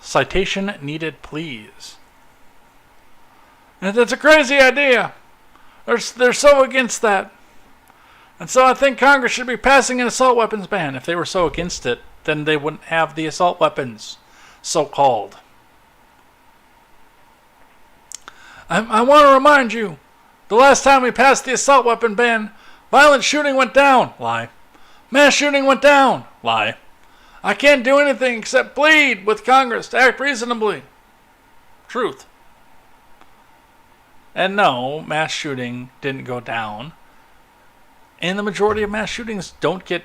Citation needed, please. That's a crazy idea. They're so against that. And so I think Congress should be passing an assault weapons ban. If they were so against it, then they wouldn't have the assault weapons, so-called. I want to remind you, the last time we passed the assault weapon ban, violent shooting went down. Lie. Mass shooting went down. Lie. I can't do anything except plead with Congress to act reasonably. Truth. And no, mass shooting didn't go down. And the majority of mass shootings don't get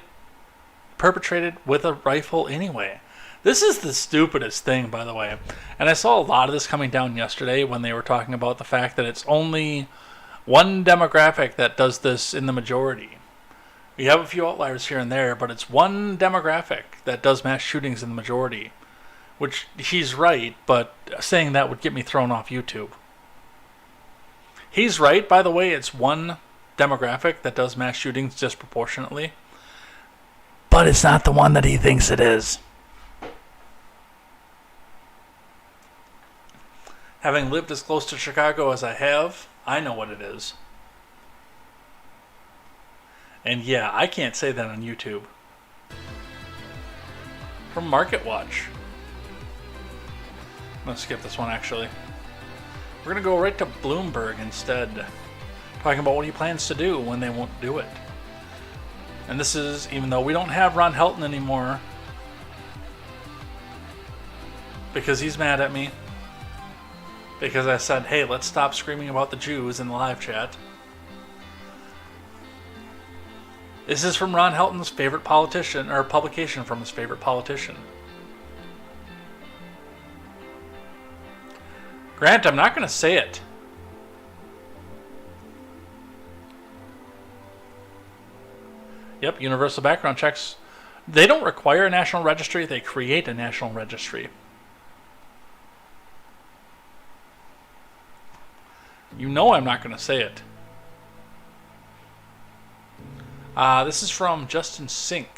perpetrated with a rifle anyway. This is the stupidest thing, by the way. And I saw a lot of this coming down yesterday when they were talking about the fact that it's only one demographic that does this in the majority. We have a few outliers here and there, but it's one demographic that does mass shootings in the majority. Which, he's right, but saying that would get me thrown off YouTube. He's right, by the way, it's one demographic that does mass shootings disproportionately. But it's not the one that he thinks it is. Having lived as close to Chicago as I have, I know what it is. And yeah, I can't say that on YouTube. From Market Watch. I'm going to skip this one, actually. We're going to go right to Bloomberg instead. Talking about what he plans to do when they won't do it. And this is, even though we don't have Ron Helton anymore, because he's mad at me. Because I said, hey, let's stop screaming about the Jews in the live chat. This is from Ron Helton's favorite politician, or publication from his favorite politician. Grant, I'm not going to say it. Yep, universal background checks. They don't require a national registry, they create a national registry. You know I'm not going to say it. This is from Justin Sink.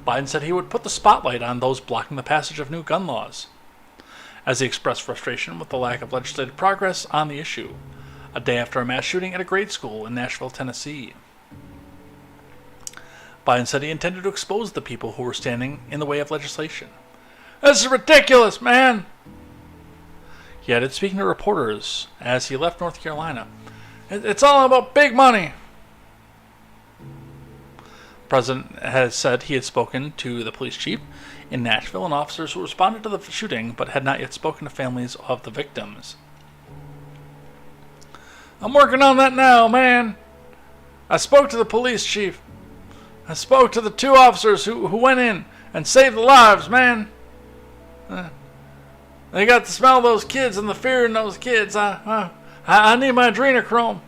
Biden said he would put the spotlight on those blocking the passage of new gun laws, as he expressed frustration with the lack of legislative progress on the issue, a day after a mass shooting at a grade school in Nashville, Tennessee. Biden said he intended to expose the people who were standing in the way of legislation. This is ridiculous, man! He added, speaking to reporters as he left North Carolina, it's all about big money. The president has said he had spoken to the police chief in Nashville and officers who responded to the shooting but had not yet spoken to families of the victims. I'm working on that now, man. I spoke to the police chief. I spoke to the two officers who went in and saved the lives, man. They got to smell those kids and the fear in those kids. I I need my adrenochrome.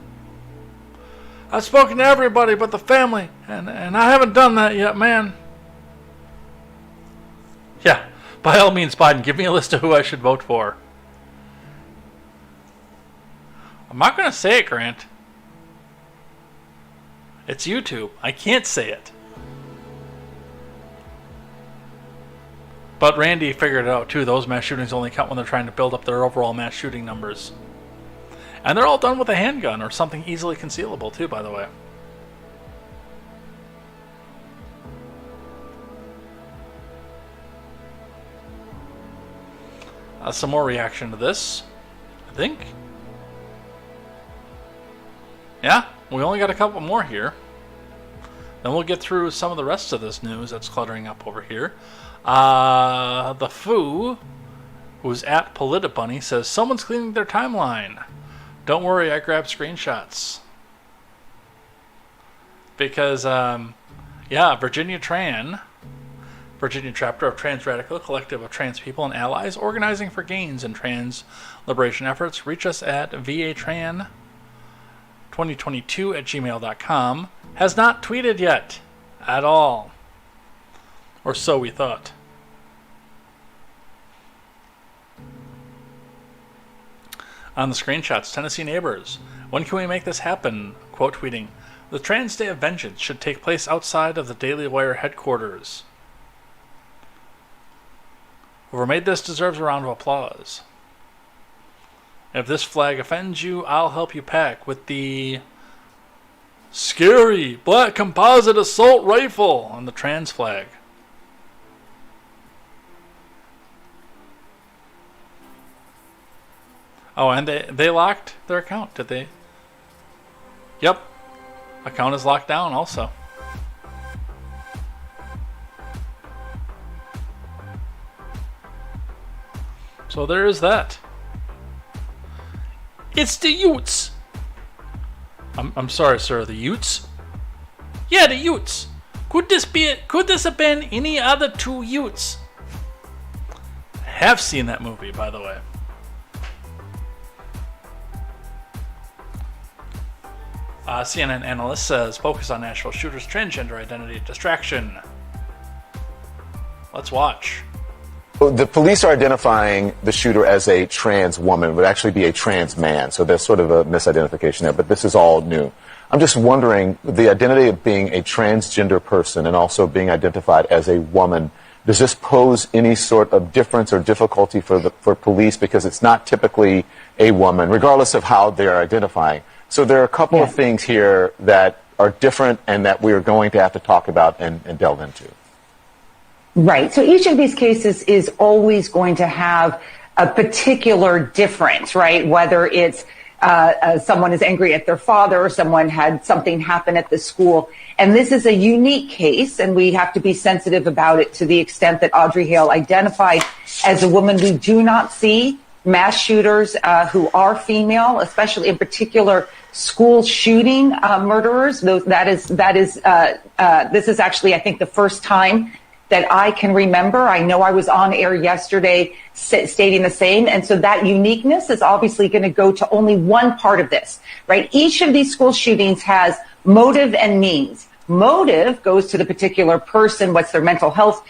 I've spoken to everybody but the family, and I haven't done that yet, man. Yeah, by all means, Biden, give me a list of who I should vote for. I'm not going to say it, Grant. It's YouTube. I can't say it. But Randy figured it out too. Those mass shootings only count when they're trying to build up their overall mass shooting numbers. And they're all done with a handgun or something easily concealable too, by the way. Some more reaction to this, I think. Yeah, we only got a couple more here. Then we'll get through some of the rest of this news that's cluttering up over here. The Foo, who's at Politibunny, says someone's cleaning their timeline. Don't worry, I grabbed screenshots. Because, yeah, Virginia chapter of Trans Radical, collective of trans people and allies organizing for gains in trans liberation efforts. Reach us at vatran2022@gmail.com. Has not tweeted yet at all. Or so we thought. On the screenshots, Tennessee neighbors. When can we make this happen? Quote tweeting. The Trans Day of Vengeance should take place outside of the Daily Wire headquarters. Whoever made this deserves a round of applause. If this flag offends you, I'll help you pack with the scary black composite assault rifle on the trans flag. Oh, and they locked their account, did they? Yep. Account is locked down also. So there is that. It's the Utes. I'm sorry, sir. The Utes? Yeah, the Utes. Could this have been any other two Utes? I have seen that movie, by the way. CNN analyst says focus on Nashville shooter's transgender identity distraction. Let's watch. The police are identifying the shooter as a trans woman. It would actually be a trans man. So there's sort of a misidentification there, but this is all new. I'm just wondering, the identity of being a transgender person and also being identified as a woman, does this pose any sort of difference or difficulty for police, because it's not typically a woman, regardless of how they're identifying? So there are a couple of things here that are different and that we're going to have to talk about and delve into. Right. So each of these cases is always going to have a particular difference, right? Whether it's someone is angry at their father or someone had something happen at the school. And this is a unique case, and we have to be sensitive about it to the extent that Audrey Hale identified as a woman. We do not see mass shooters who are female, especially in particular school shooting murderers. This is actually, I think, the first time that I can remember. I know I was on air yesterday stating the same. And so that uniqueness is obviously going to go to only one part of this, right? Each of these school shootings has motive and means. Motive goes to the particular person. What's their mental health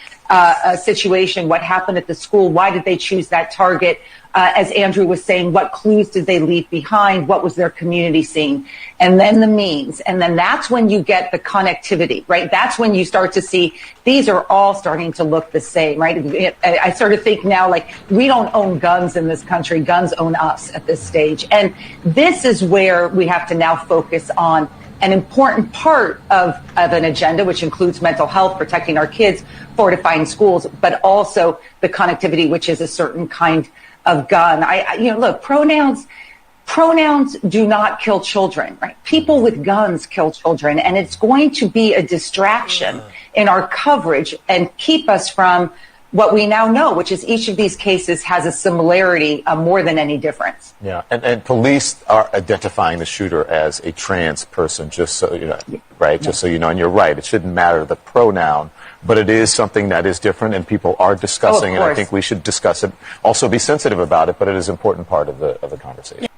situation? What happened at the school? Why did they choose that target? As Andrew was saying, what clues did they leave behind? What was their community seeing? And then the means. And then that's when you get the connectivity, right? That's when you start to see these are all starting to look the same, right? I sort of think now, like, we don't own guns in this country. Guns own us at this stage. And this is where we have to now focus on an important part of an agenda, which includes mental health, protecting our kids, fortifying schools, but also the connectivity, which is a certain kind of gun. Look, pronouns do not kill children, right? People with guns kill children, and it's going to be a distraction in our coverage and keep us from what we now know, which is each of these cases has a similarity more than any difference. Yeah, and police are identifying the shooter as a trans person, just so you know, right? Just so you know, and you're right, it shouldn't matter the pronoun, but it is something that is different, and people are discussing, and I think we should discuss it, also be sensitive about it, but it is an important part of the conversation.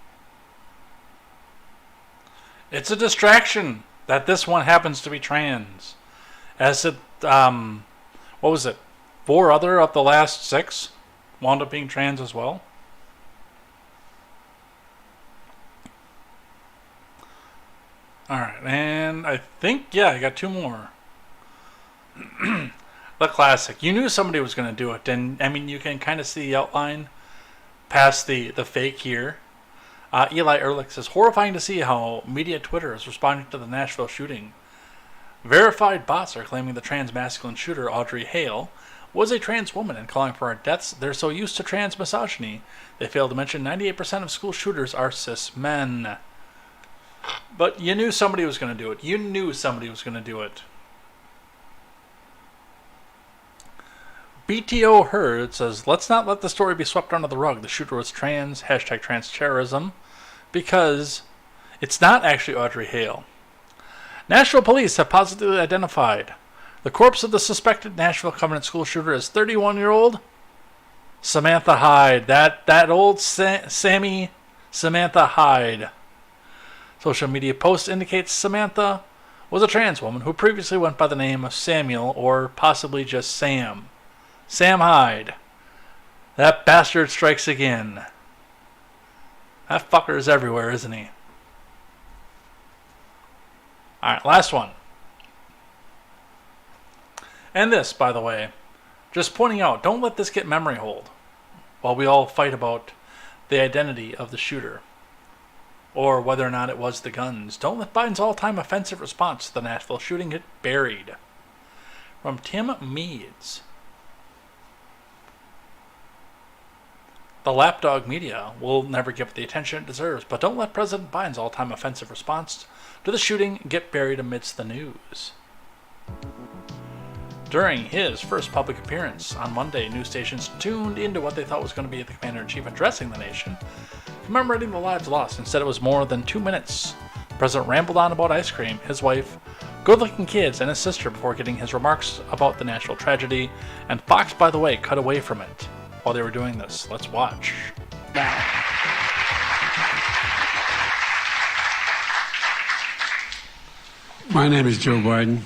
It's a distraction that this one happens to be trans. As it, what was it? 4 other of the last 6 wound up being trans as well. Alright, and I think, yeah, I got 2 more. The classic. You knew somebody was going to do it, and I mean, you can kind of see the outline past the fake here. Eli Ehrlich says, horrifying to see how media Twitter is responding to the Nashville shooting. Verified bots are claiming the trans masculine shooter, Audrey Hale, was a trans woman and calling for our deaths. They're so used to trans misogyny, they fail to mention 98% of school shooters are cis men. But you knew somebody was going to do it. You knew somebody was going to do it. BTO Herd says, let's not let the story be swept under the rug. The shooter was trans, hashtag trans terrorism, because it's not actually Audrey Hale. Nashville police have positively identified the corpse of the suspected Nashville Covenant school shooter as 31-year-old Samantha Hyde. That old Sammy Samantha Hyde. Social media post indicates Samantha was a trans woman who previously went by the name of Samuel, or possibly just Sam. Sam Hyde. That bastard strikes again. That fucker is everywhere, isn't he? Alright, last one. And this, by the way, just pointing out, don't let this get memory hold while we all fight about the identity of the shooter or whether or not it was the guns. Don't let Biden's all-time offensive response to the Nashville shooting get buried. From Tim Meads. The lapdog media will never give it the attention it deserves, but don't let President Biden's all-time offensive response to the shooting get buried amidst the news. During his first public appearance on Monday, news stations tuned into what they thought was going to be the commander-in-chief addressing the nation, commemorating the lives lost. Instead, it was more than 2 minutes. The president rambled on about ice cream, his wife, good-looking kids, and his sister before getting his remarks about the Nashville tragedy, and Fox, by the way, cut away from it while they were doing this. Let's watch. Now. My name is Joe Biden.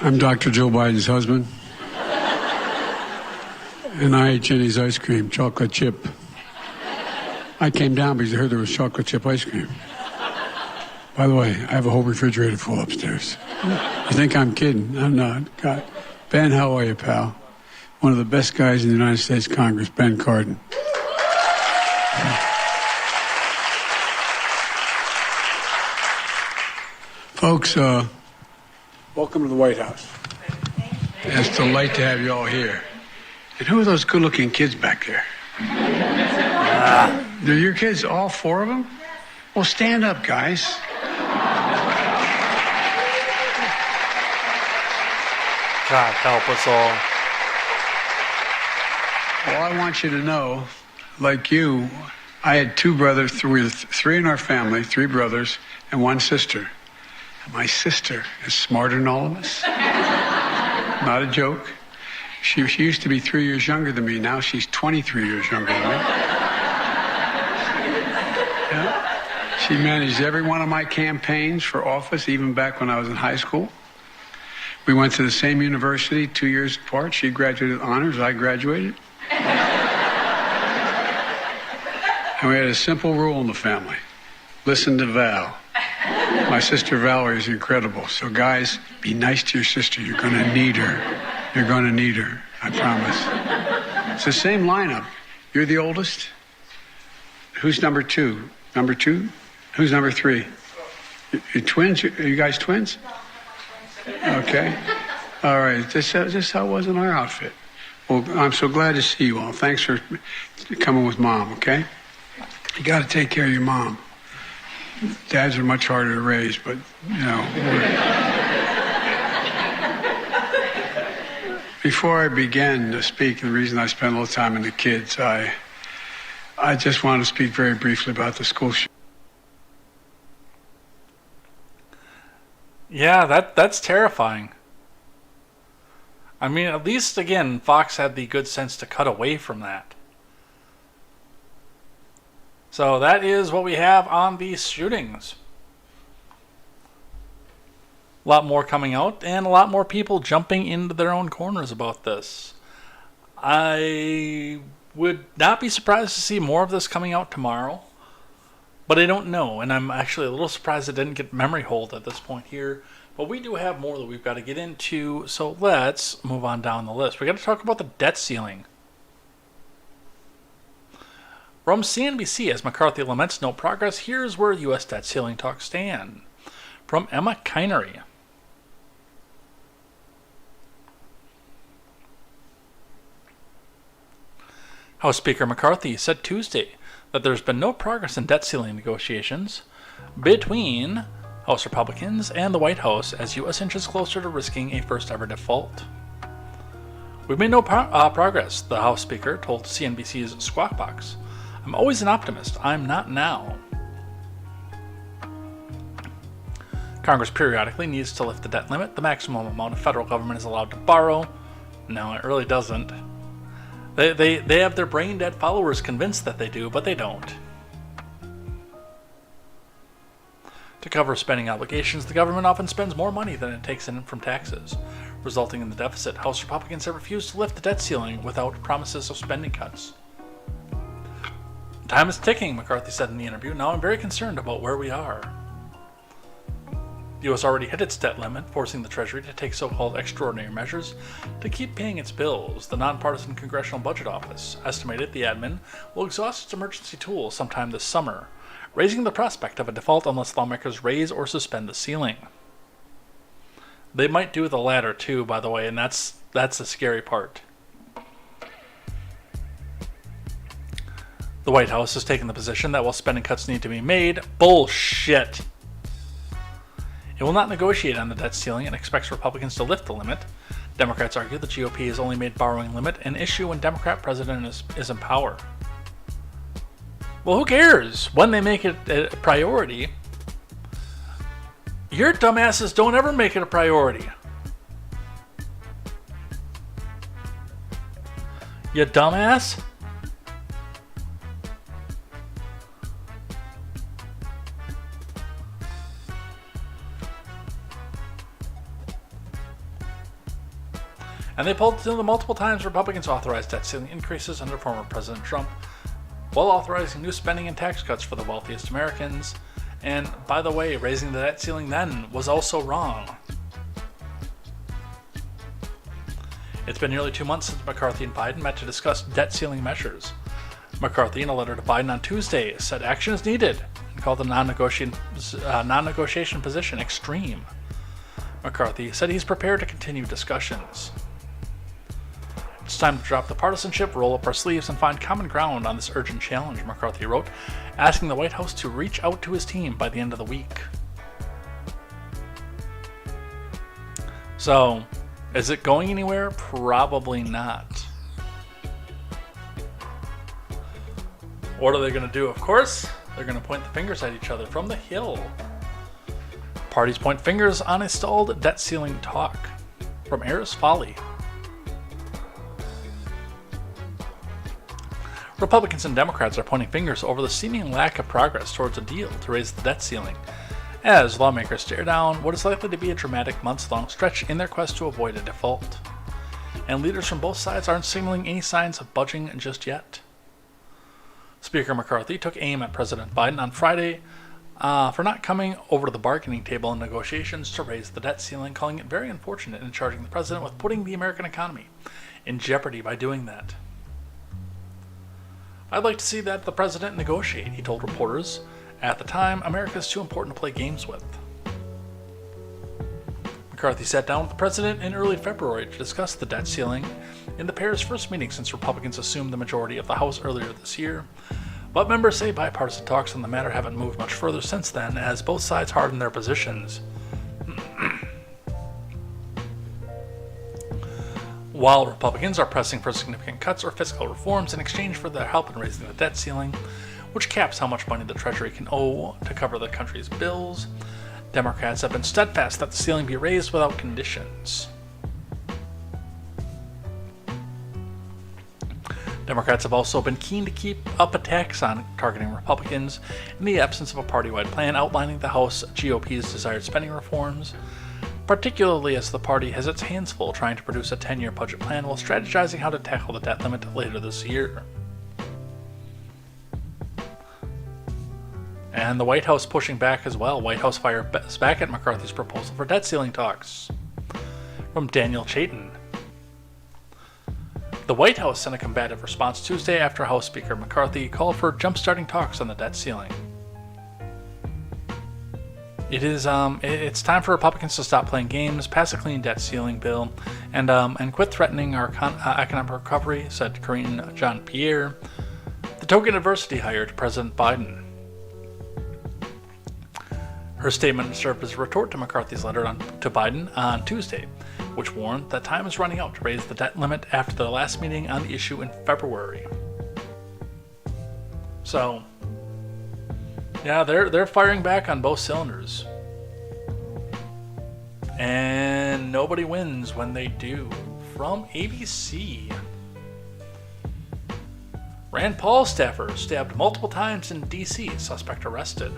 I'm Dr. Joe Biden's husband. And I ate Jenny's ice cream, chocolate chip. I came down because I heard there was chocolate chip ice cream. By the way, I have a whole refrigerator full upstairs. You think I'm kidding? I'm not. God. Ben, how are you, pal? One of the best guys in the United States Congress, Ben Cardin. Folks, welcome to the White House. It's a delight to have you all here. And who are those good-looking kids back there? They're your kids, all 4 of them? Well, stand up, guys. God help us all. Well, I want you to know, like you, I had 2 brothers, 3 in our family, 3 brothers, and 1 sister. My sister is smarter than all of us. Not a joke. She used to be 3 years younger than me. Now she's 23 years younger than me. Yeah. She managed every one of my campaigns for office, even back when I was in high school. We went to the same university 2 years apart. She graduated with honors. I graduated. And we had a simple rule in the family. Listen to Val. My sister Valerie is incredible. So guys, be nice to your sister. You're going to need her. You're going to need her. I promise. It's the same lineup. You're the oldest. Who's number 2? Number 2? Who's number 3? You twins? Are you guys twins? Okay. All right. This how it was in our outfit. Well, I'm so glad to see you all. Thanks for coming with Mom, okay? You got to take care of your mom. Dads are much harder to raise, but, you know. Before I begin to speak, the reason I spend a little time in the kids, I just want to speak very briefly about the school shooting. Yeah, that's terrifying. I mean, at least, again, Fox had the good sense to cut away from that. So that is what we have on these shootings. A lot more coming out, and a lot more people jumping into their own corners about this. I would not be surprised to see more of this coming out tomorrow, but I don't know, and I'm actually a little surprised it didn't get memory hold at this point here. But we do have more that we've got to get into, so let's move on down the list. We got to talk about the debt ceiling. From CNBC, as McCarthy laments no progress, here's where U.S. debt ceiling talks stand. From Emma Kinery. House Speaker McCarthy said Tuesday that there's been no progress in debt ceiling negotiations between House Republicans and the White House as U.S. inches closer to risking a first-ever default. We've made no progress, the House Speaker told CNBC's Squawk Box. I'm always an optimist. I'm not now. Congress periodically needs to lift the debt limit, the maximum amount of federal government is allowed to borrow. No, it really doesn't. They have their brain-dead followers convinced that they do, but they don't. To cover spending obligations, the government often spends more money than it takes in from taxes, resulting in the deficit. House Republicans have refused to lift the debt ceiling without promises of spending cuts. Time is ticking, McCarthy said in the interview. Now I'm very concerned about where we are. The U.S. already hit its debt limit, forcing the Treasury to take so-called extraordinary measures to keep paying its bills. The nonpartisan Congressional Budget Office estimated the admin will exhaust its emergency tool sometime this summer, raising the prospect of a default unless lawmakers raise or suspend the ceiling. They might do the latter too, by the way, and that's the scary part. The White House has taken the position that while spending cuts need to be made, bullshit. It will not negotiate on the debt ceiling and expects Republicans to lift the limit. Democrats argue the GOP has only made borrowing limit an issue when Democrat president is in power. Well, who cares when they make it a priority? Your dumbasses don't ever make it a priority. You dumbass? And they pulled to the multiple times Republicans authorized debt ceiling increases under former President Trump, while authorizing new spending and tax cuts for the wealthiest Americans. And by the way, raising the debt ceiling then was also wrong. It's been nearly 2 months since McCarthy and Biden met to discuss debt ceiling measures. McCarthy, in a letter to Biden on Tuesday, said action is needed and called the non-negotiation position extreme. McCarthy said he's prepared to continue discussions. It's time to drop the partisanship, roll up our sleeves, and find common ground on this urgent challenge, McCarthy wrote, asking the White House to reach out to his team by the end of the week. So, is it going anywhere? Probably not. What are they going to do? Of course, they're going to point the fingers at each other from the Hill. Parties point fingers on a stalled debt ceiling talk. From Eris Folly. Republicans and Democrats are pointing fingers over the seeming lack of progress towards a deal to raise the debt ceiling, as lawmakers stare down what is likely to be a dramatic months-long stretch in their quest to avoid a default. And leaders from both sides aren't signaling any signs of budging just yet. Speaker McCarthy took aim at President Biden on Friday for not coming over to the bargaining table in negotiations to raise the debt ceiling, calling it very unfortunate and charging the president with putting the American economy in jeopardy by doing that. I'd like to see that the president negotiate, he told reporters. At the time, America is too important to play games with. McCarthy sat down with the president in early February to discuss the debt ceiling in the pair's first meeting since Republicans assumed the majority of the House earlier this year. But members say bipartisan talks on the matter haven't moved much further since then, as both sides harden their positions. While Republicans are pressing for significant cuts or fiscal reforms in exchange for their help in raising the debt ceiling, which caps how much money the Treasury can owe to cover the country's bills, Democrats have been steadfast that the ceiling be raised without conditions. Democrats have also been keen to keep up attacks on targeting Republicans in the absence of a party-wide plan outlining the House GOP's desired spending reforms, particularly as the party has its hands full trying to produce a 10-year budget plan while strategizing how to tackle the debt limit later this year. And the White House pushing back as well. White House fires back at McCarthy's proposal for debt ceiling talks. From Daniel Chayton. The White House sent a combative response Tuesday after House Speaker McCarthy called for jump-starting talks on the debt ceiling. It's time for Republicans to stop playing games, pass a clean debt ceiling bill, and quit threatening our economic recovery, said Karine Jean-Pierre, the token adversity hire to President Biden. Her statement served as a retort to McCarthy's letter to Biden on Tuesday, which warned that time is running out to raise the debt limit after the last meeting on the issue in February. So, yeah, they're firing back on both cylinders. And nobody wins when they do. From ABC. Rand Paul staffer stabbed multiple times in D.C., suspect arrested.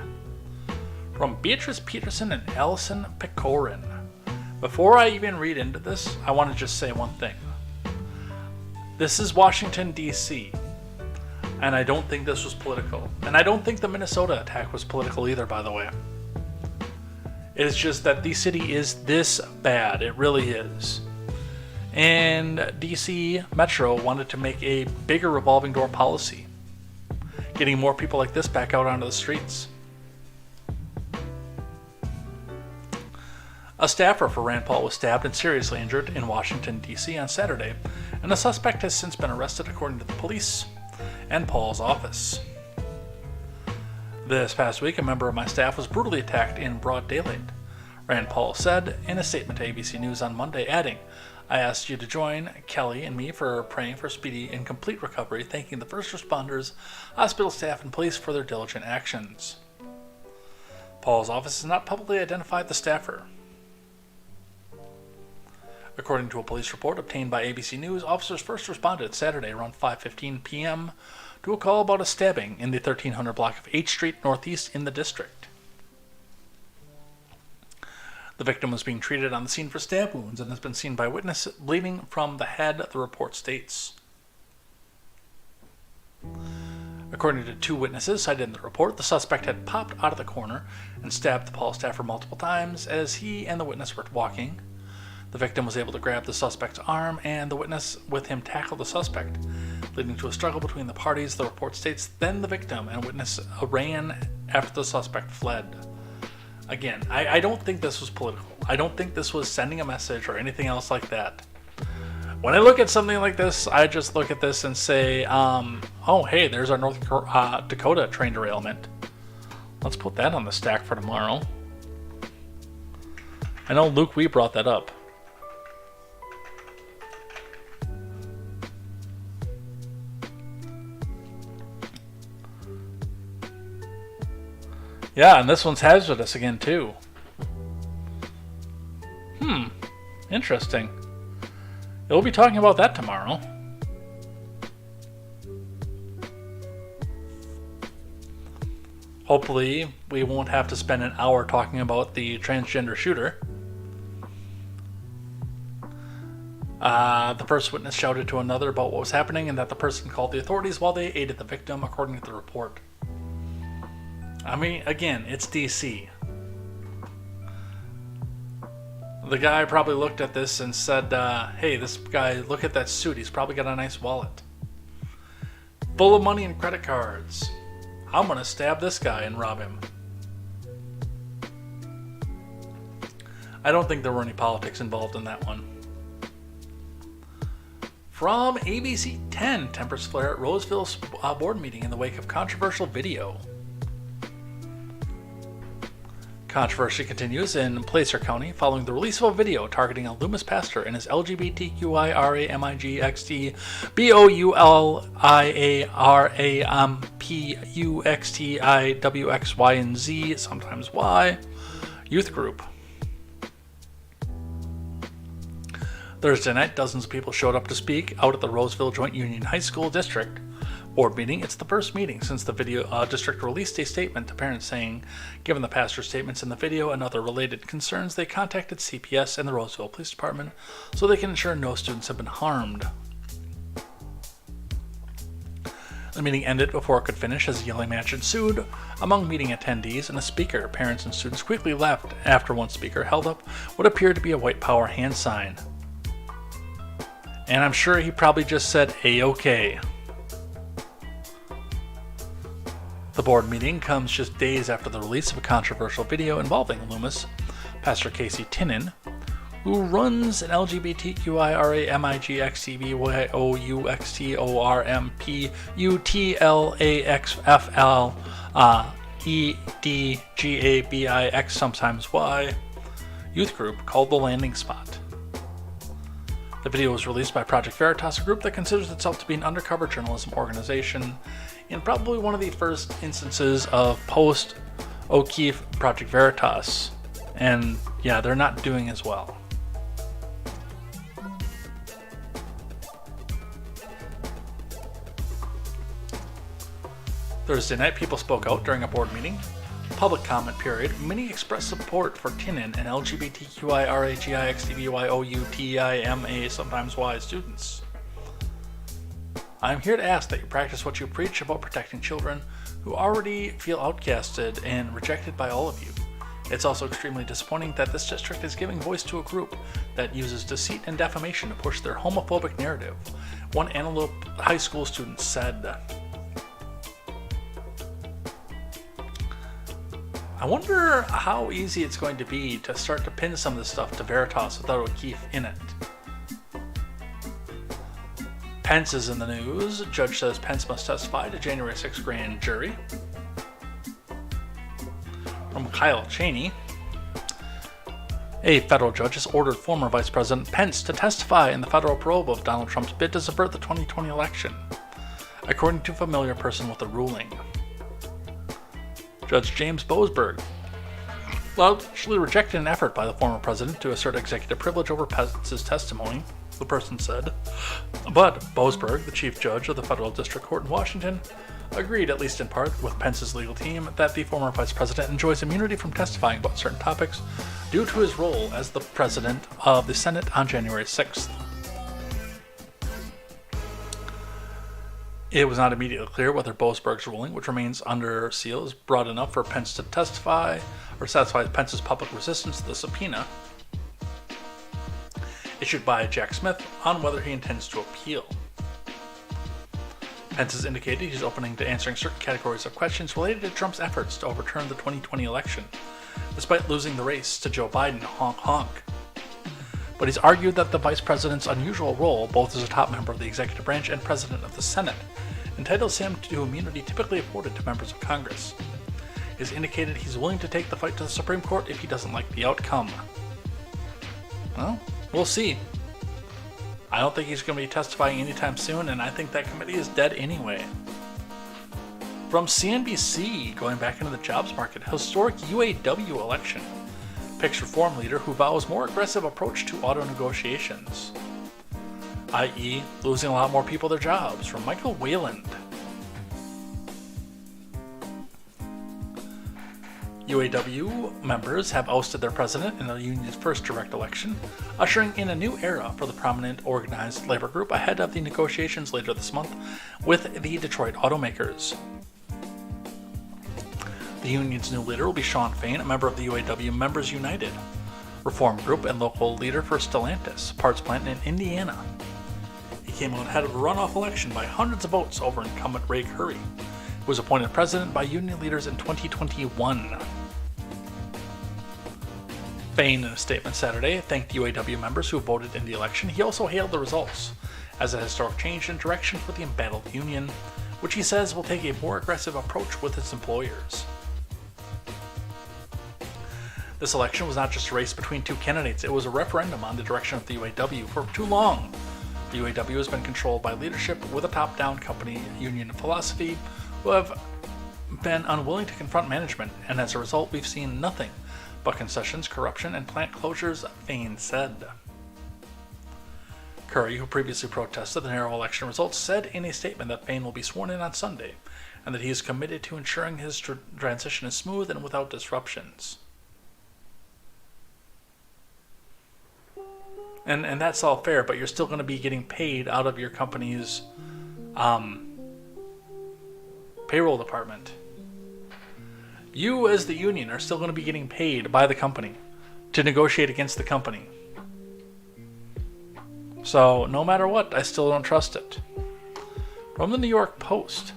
From Beatrice Peterson and Allison Pecorin. Before I even read into this, I want to just say one thing. This is Washington, D.C., and I don't think this was political. And I don't think the Minnesota attack was political either, by the way. It's just that the city is this bad. It really is. And DC Metro wanted to make a bigger revolving door policy, getting more people like this back out onto the streets. A staffer for Rand Paul was stabbed and seriously injured in Washington, D.C. on Saturday, and the suspect has since been arrested according to the police and Paul's office. This past week, a member of my staff was brutally attacked in broad daylight, Rand Paul said in a statement to ABC News on Monday, adding, "I asked you to join Kelly and me for praying for speedy and complete recovery, thanking the first responders, hospital staff, and police for their diligent actions." Paul's office has not publicly identified the staffer. According to a police report obtained by ABC News, officers first responded Saturday around 5:15 p.m. to a call about a stabbing in the 1300 block of H Street Northeast in the district. The victim was being treated on the scene for stab wounds and has been seen by witnesses bleeding from the head, the report states. According to two witnesses cited in the report, the suspect had popped out of the corner and stabbed the Paul staffer multiple times as he and the witness were walking. The victim was able to grab the suspect's arm, and the witness with him tackled the suspect, leading to a struggle between the parties, the report states. Then the victim and witness ran after the suspect fled. Again, I don't think this was political. I don't think this was sending a message or anything else like that. When I look at something like this, I just look at this and say, oh, hey, there's our North Dakota train derailment. Let's put that on the stack for tomorrow. I know, Luke, we brought that up. Yeah, and this one's hazardous again, too. Interesting. We'll be talking about that tomorrow. Hopefully, we won't have to spend an hour talking about the transgender shooter. The first witness shouted to another about what was happening and that the person called the authorities while they aided the victim, according to the report. I mean, again, it's DC. The guy probably looked at this and said, hey, this guy, look at that suit. He's probably got a nice wallet. Full of money and credit cards. I'm going to stab this guy and rob him. I don't think there were any politics involved in that one. From ABC 10, tempers flare at Roseville's board meeting in the wake of controversial video. Controversy continues in Placer County following the release of a video targeting a Loomis pastor and his LGBTQIRAMIGXT-BOULIARAMPUXTIWXYZ, sometimes Y, youth group. Thursday night, dozens of people showed up to speak out at the Roseville Joint Union High School District Board meeting. It's the first meeting since the video district released a statement to parents saying, given the pastor's statements in the video and other related concerns, they contacted CPS and the Roseville Police Department so they can ensure no students have been harmed. The meeting ended before it could finish as a yelling match ensued among meeting attendees and a speaker. Parents and students quickly left after one speaker held up what appeared to be a white power hand sign. And I'm sure he probably just said A-OK. The board meeting comes just days after the release of a controversial video involving Loomis. Pastor Casey Tinnan, who runs an LGBTQIRA-MIGXTORMPUTLAXFLEDGABIX sometimes Y youth group called The Landing Spot. The video was released by Project Veritas, a group that considers itself to be an undercover journalism organization, in probably one of the first instances of post-O'Keefe Project Veritas. And yeah, they're not doing as well. Thursday night, people spoke out during a board meeting. Public comment period. Many expressed support for Tinnan and LGBTQIRAGIXDBYOUTIMA, sometimes Y students. I'm here to ask that you practice what you preach about protecting children who already feel outcasted and rejected by all of you. It's also extremely disappointing that this district is giving voice to a group that uses deceit and defamation to push their homophobic narrative, one Antelope High School student said. I wonder how easy it's going to be to start to pin some of this stuff to Veritas without O'Keefe in it. Pence is in the news. Judge says Pence must testify to January 6th grand jury. From Kyle Cheney, a federal judge has ordered former Vice President Pence to testify in the federal probe of Donald Trump's bid to subvert the 2020 election, according to a familiar person with the ruling. Judge James Boasberg largely rejected an effort by the former president to assert executive privilege over Pence's testimony, the person said. But Boasberg, the chief judge of the federal district court in Washington, agreed, at least in part, with Pence's legal team that the former vice president enjoys immunity from testifying about certain topics due to his role as the president of the Senate on January 6th. It was not immediately clear whether Boasberg's ruling, which remains under seal, is broad enough for Pence to testify or satisfy Pence's public resistance to the subpoena issued by Jack Smith on whether he intends to appeal. Pence has indicated he's open to answering certain categories of questions related to Trump's efforts to overturn the 2020 election, despite losing the race to Joe Biden, honk honk. But he's argued that the vice president's unusual role, both as a top member of the executive branch and president of the Senate, entitles him to immunity typically afforded to members of Congress. He's indicated he's willing to take the fight to the Supreme Court if he doesn't like the outcome. Well, we'll see. I don't think he's going to be testifying anytime soon, and I think that committee is dead anyway. From CNBC, going back into the jobs market, historic UAW election. Picks reform leader who vows more aggressive approach to auto negotiations, i.e. losing a lot more people their jobs, from Michael Wayland. UAW members have ousted their president in the union's first direct election, ushering in a new era for the prominent organized labor group ahead of the negotiations later this month with the Detroit automakers. The union's new leader will be Sean Fain, a member of the UAW Members United reform group and local leader for Stellantis parts plant in Indiana. He came out ahead of a runoff election by hundreds of votes over incumbent Ray Curry, who was appointed president by union leaders in 2021. Fain, in a statement Saturday, thanked UAW members who voted in the election. He also hailed the results as a historic change in direction for the embattled union, which he says will take a more aggressive approach with its employers. This election was not just a race between two candidates, it was a referendum on the direction of the UAW. For too long, the UAW has been controlled by leadership with a top-down company union philosophy who have been unwilling to confront management, and as a result we've seen nothing but concessions, corruption, and plant closures, Fain said. Curry, who previously protested the narrow election results, said in a statement that Fain will be sworn in on Sunday and that he is committed to ensuring his transition is smooth and without disruptions. And that's all fair, but you're still going to be getting paid out of your company's payroll department. You, as the union, are still going to be getting paid by the company to negotiate against the company. So, no matter what, I still don't trust it. From the New York Post.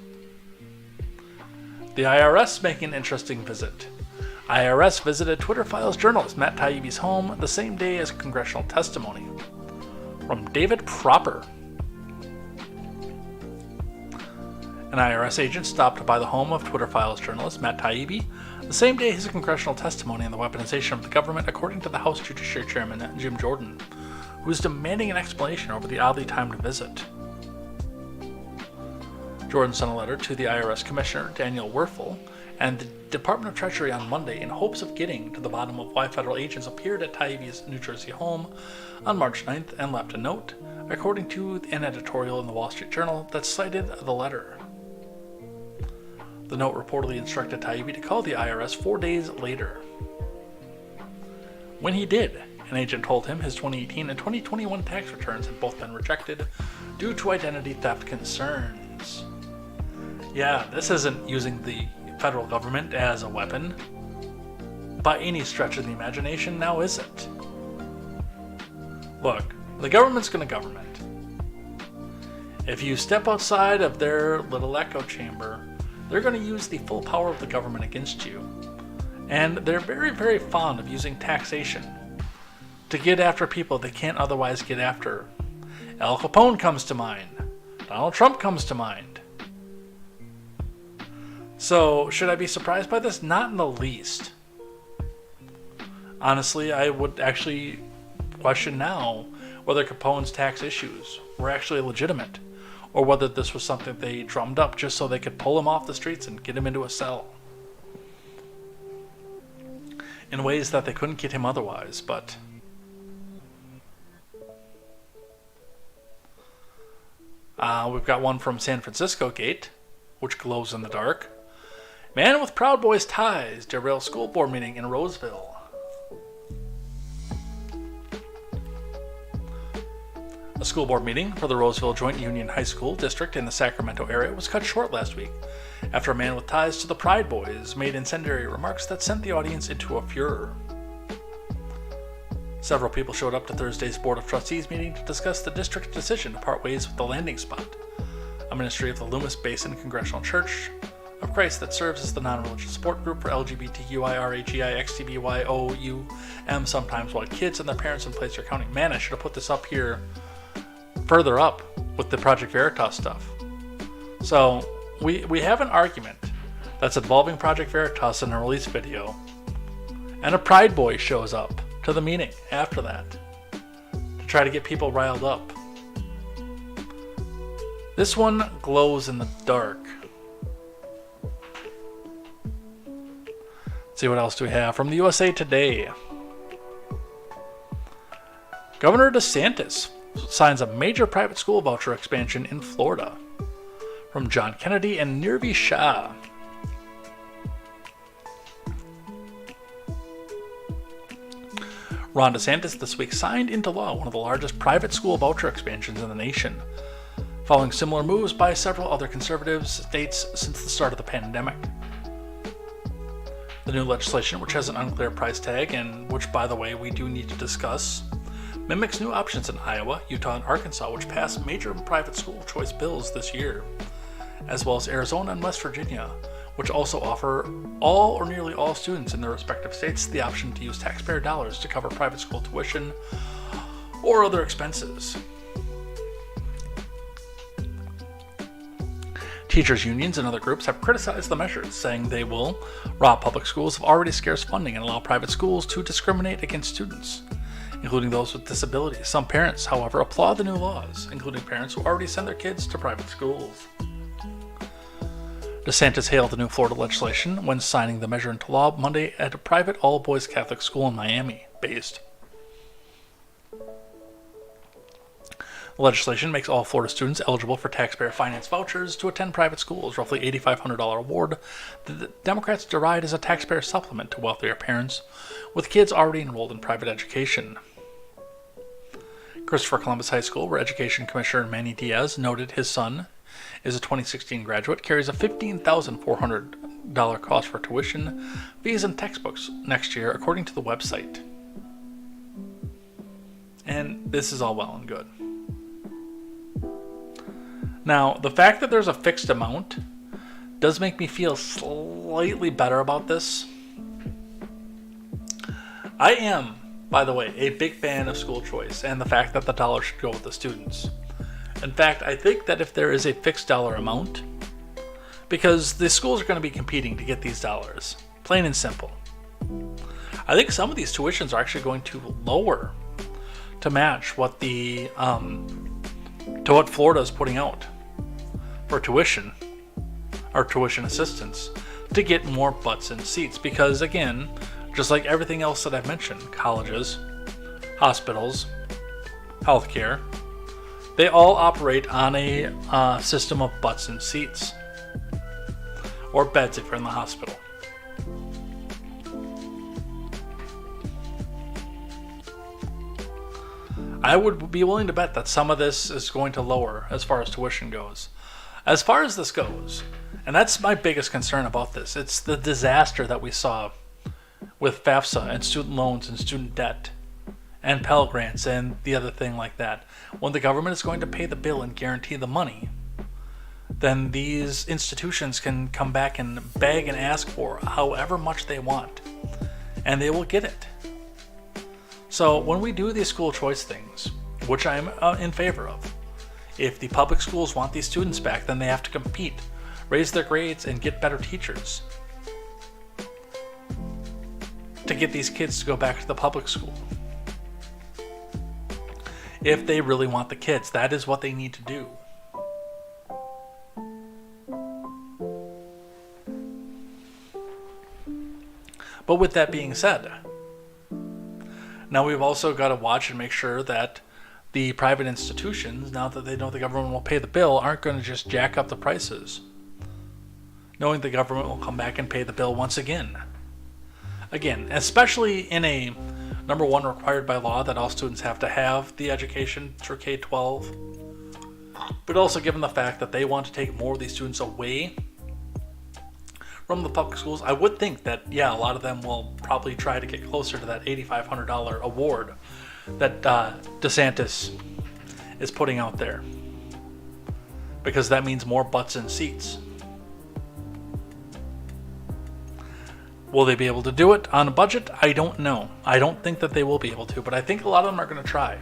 The IRS making an interesting visit. IRS visited Twitter Files journalist Matt Taibbi's home the same day as congressional testimony. From David Proper. An IRS agent stopped by the home of Twitter Files journalist Matt Taibbi the same day his congressional testimony on the weaponization of the government, according to the House Judiciary Chairman Jim Jordan, who is demanding an explanation over the oddly timed visit. Jordan sent a letter to the IRS Commissioner Daniel Werfel and the Department of Treasury on Monday in hopes of getting to the bottom of why federal agents appeared at Taibbi's New Jersey home on March 9th and left a note, according to an editorial in the Wall Street Journal that cited the letter. The note reportedly instructed Taibbi to call the IRS 4 days later. When he did, an agent told him his 2018 and 2021 tax returns had both been rejected due to identity theft concerns. Yeah, this isn't using the federal government as a weapon by any stretch of the imagination, now is it? Look, the government's going to government. If you step outside of their little echo chamber, they're going to use the full power of the government against you. And they're very, very fond of using taxation to get after people they can't otherwise get after. Al Capone comes to mind. Donald Trump comes to mind. So, should I be surprised by this? Not in the least. Honestly, I would actually question now whether Capone's tax issues were actually legitimate, or whether this was something they drummed up just so they could pull him off the streets and get him into a cell. In ways that they couldn't get him otherwise, but... we've got one from San Francisco Gate, which glows in the dark. Man with Proud Boys ties derails school board meeting in Roseville. A school board meeting for the Roseville Joint Union High School District in the Sacramento area was cut short last week after a man with ties to the Pride Boys made incendiary remarks that sent the audience into a furor. Several people showed up to Thursday's Board of Trustees meeting to discuss the district's decision to part ways with the Landing Spot, a ministry of the Loomis Basin Congregational Church of Christ that serves as the non-religious support group for LGBTQIRAGIXTBYOUM, sometimes white kids and their parents in Placer County. Man, I should have put this up here further up with the Project Veritas stuff. So, we have an argument that's involving Project Veritas in a release video, and a Pride Boy shows up to the meeting after that to try to get people riled up. This one glows in the dark. Let's see what else do we have from the USA Today. Governor DeSantis signs a major private school voucher expansion in Florida. From John Kennedy and Nirvi Shah. Ron DeSantis this week signed into law one of the largest private school voucher expansions in the nation, following similar moves by several other conservative states since the start of the pandemic. The new legislation, which has an unclear price tag and which, by the way, we do need to discuss, mimics new options in Iowa, Utah, and Arkansas, which passed major private school choice bills this year, as well as Arizona and West Virginia, which also offer all or nearly all students in their respective states the option to use taxpayer dollars to cover private school tuition or other expenses. Teachers' unions and other groups have criticized the measures, saying they will rob public schools of already scarce funding and allow private schools to discriminate against students, including those with disabilities. Some parents, however, applaud the new laws, including parents who already send their kids to private schools. DeSantis hailed the new Florida legislation when signing the measure into law Monday at a private all-boys Catholic school in Miami, based. The legislation makes all Florida students eligible for taxpayer finance vouchers to attend private schools, roughly $8,500 award that the Democrats deride as a taxpayer supplement to wealthier parents with kids already enrolled in private education. Christopher Columbus High School, where Education Commissioner Manny Diaz noted his son is a 2016 graduate, carries a $15,400 cost for tuition, fees, and textbooks next year, according to the website. And this is all well and good. Now, the fact that there's a fixed amount does make me feel slightly better about this. I am, by the way, a big fan of school choice and the fact that the dollar should go with the students. In fact, I think that if there is a fixed dollar amount, because the schools are going to be competing to get these dollars, plain and simple, I think some of these tuitions are actually going to lower to match what the to what Florida is putting out for tuition or tuition assistance to get more butts in seats. Because again, just like everything else that I've mentioned, colleges, hospitals, healthcare, they all operate on a system of butts in seats, or beds if you're in the hospital. I would be willing to bet that some of this is going to lower as far as tuition goes. As far as this goes, and that's my biggest concern about this, it's the disaster that we saw with FAFSA and student loans and student debt and Pell Grants and the other thing like that. When the government is going to pay the bill and guarantee the money, then these institutions can come back and beg and ask for however much they want, and they will get it. So when we do these school choice things, which I'm in favor of, if the public schools want these students back, then they have to compete, raise their grades, and get better teachers to get these kids to go back to the public school. If they really want the kids, that is what they need to do. But with that being said, now we've also got to watch and make sure that the private institutions, now that they know the government will pay the bill, aren't going to just jack up the prices, knowing the government will come back and pay the bill once again. Again, especially in a number one required by law that all students have to have the education through K-12, but also given the fact that they want to take more of these students away from the public schools, I would think that, yeah, a lot of them will probably try to get closer to that $8,500 award that DeSantis is putting out there, because that means more butts in seats. Will they be able to do it on a budget? I don't know. I don't think that they will be able to, but I think a lot of them are going to try.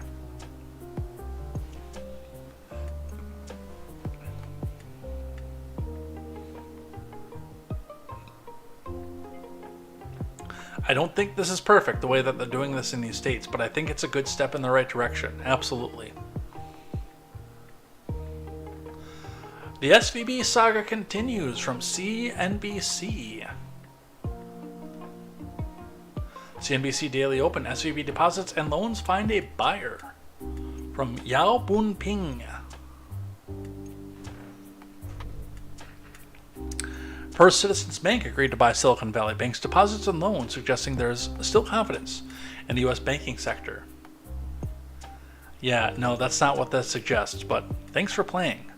I don't think this is perfect the way that they're doing this in these states, but I think it's a good step in the right direction. Absolutely. The SVB saga continues from CNBC. CNBC Daily Open, SVB deposits and loans find a buyer, from Yao Bunping. First Citizens Bank agreed to buy Silicon Valley Bank's deposits and loans, suggesting there is still confidence in the U.S. banking sector. Yeah, no, that's not what that suggests, but thanks for playing.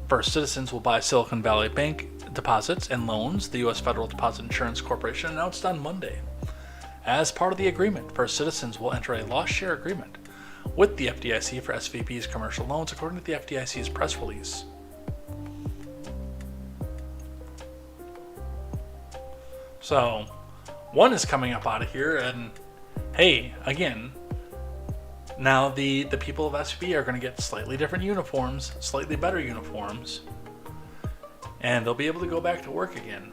First Citizens will buy Silicon Valley Bank deposits and loans, the U.S. Federal Deposit Insurance Corporation announced on Monday. As part of the agreement, First Citizens will enter a loss share agreement with the FDIC for SVB's commercial loans, according to the FDIC's press release. So, one is coming up out of here, and hey, again, now the people of SVB are going to get slightly different uniforms, slightly better uniforms, and they'll be able to go back to work again.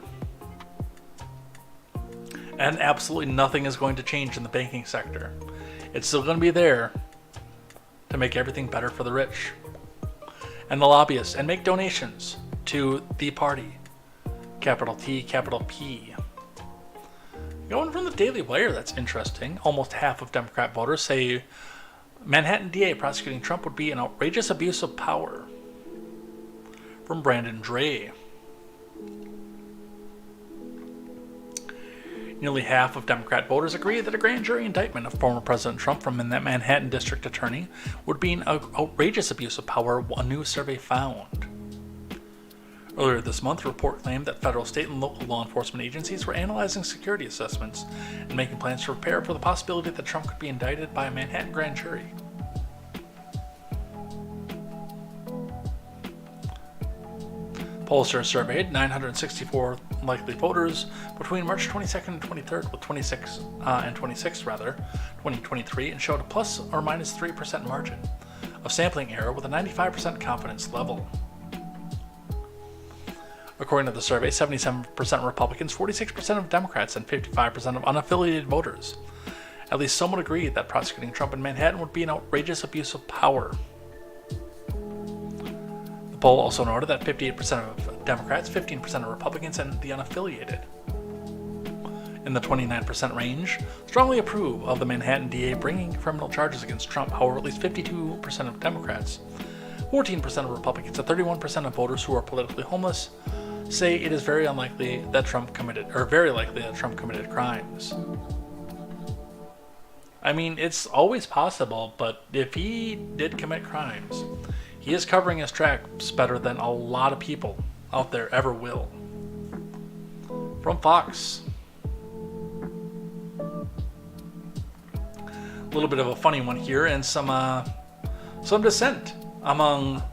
And absolutely nothing is going to change in the banking sector. It's still going to be there to make everything better for the rich and the lobbyists, and make donations to the party. Capital T, capital P. Going from the Daily Wire, that's interesting. Almost half of Democrat voters say Manhattan DA prosecuting Trump would be an outrageous abuse of power. From Brandon Dre. Nearly half of Democrat voters agree that a grand jury indictment of former President Trump from the Manhattan District Attorney would be an outrageous abuse of power, a new survey found. Earlier this month, a report claimed that federal, state, and local law enforcement agencies were analyzing security assessments and making plans to prepare for the possibility that Trump could be indicted by a Manhattan grand jury. Pollsters surveyed 964 likely voters between March 22nd and 23rd, with 2023, and showed a plus or minus 3% margin of sampling error with a 95% confidence level. According to the survey, 77% Republicans, 46% of Democrats, and 55% of unaffiliated voters. At least some would agree that prosecuting Trump in Manhattan would be an outrageous abuse of power. The poll also noted that 58% of Democrats, 15% of Republicans, and the unaffiliated, in the 29% range, strongly approve of the Manhattan DA bringing criminal charges against Trump. However, at least 52% of Democrats, 14% of Republicans, and 31% of voters who are politically homeless say it is very likely that Trump committed crimes. I mean, it's always possible, but if he did commit crimes, he is covering his tracks better than a lot of people out there ever will. From Fox. A little bit of a funny one here, and some dissent among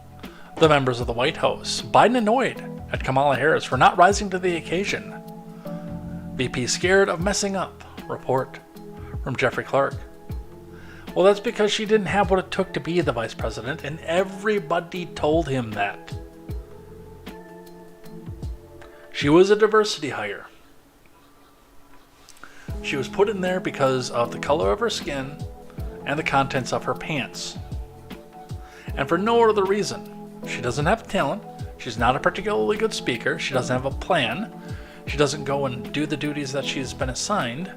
the members of the White House. Biden annoyed at Kamala Harris for not rising to the occasion. VP scared of messing up. Report from Jeffrey Clark. Well, that's because she didn't have what it took to be the vice president, and everybody told him that. She was a diversity hire. She was put in there because of the color of her skin and the contents of her pants. And for no other reason. She doesn't have talent. She's not a particularly good speaker. She doesn't have a plan. She doesn't go and do the duties that she's been assigned.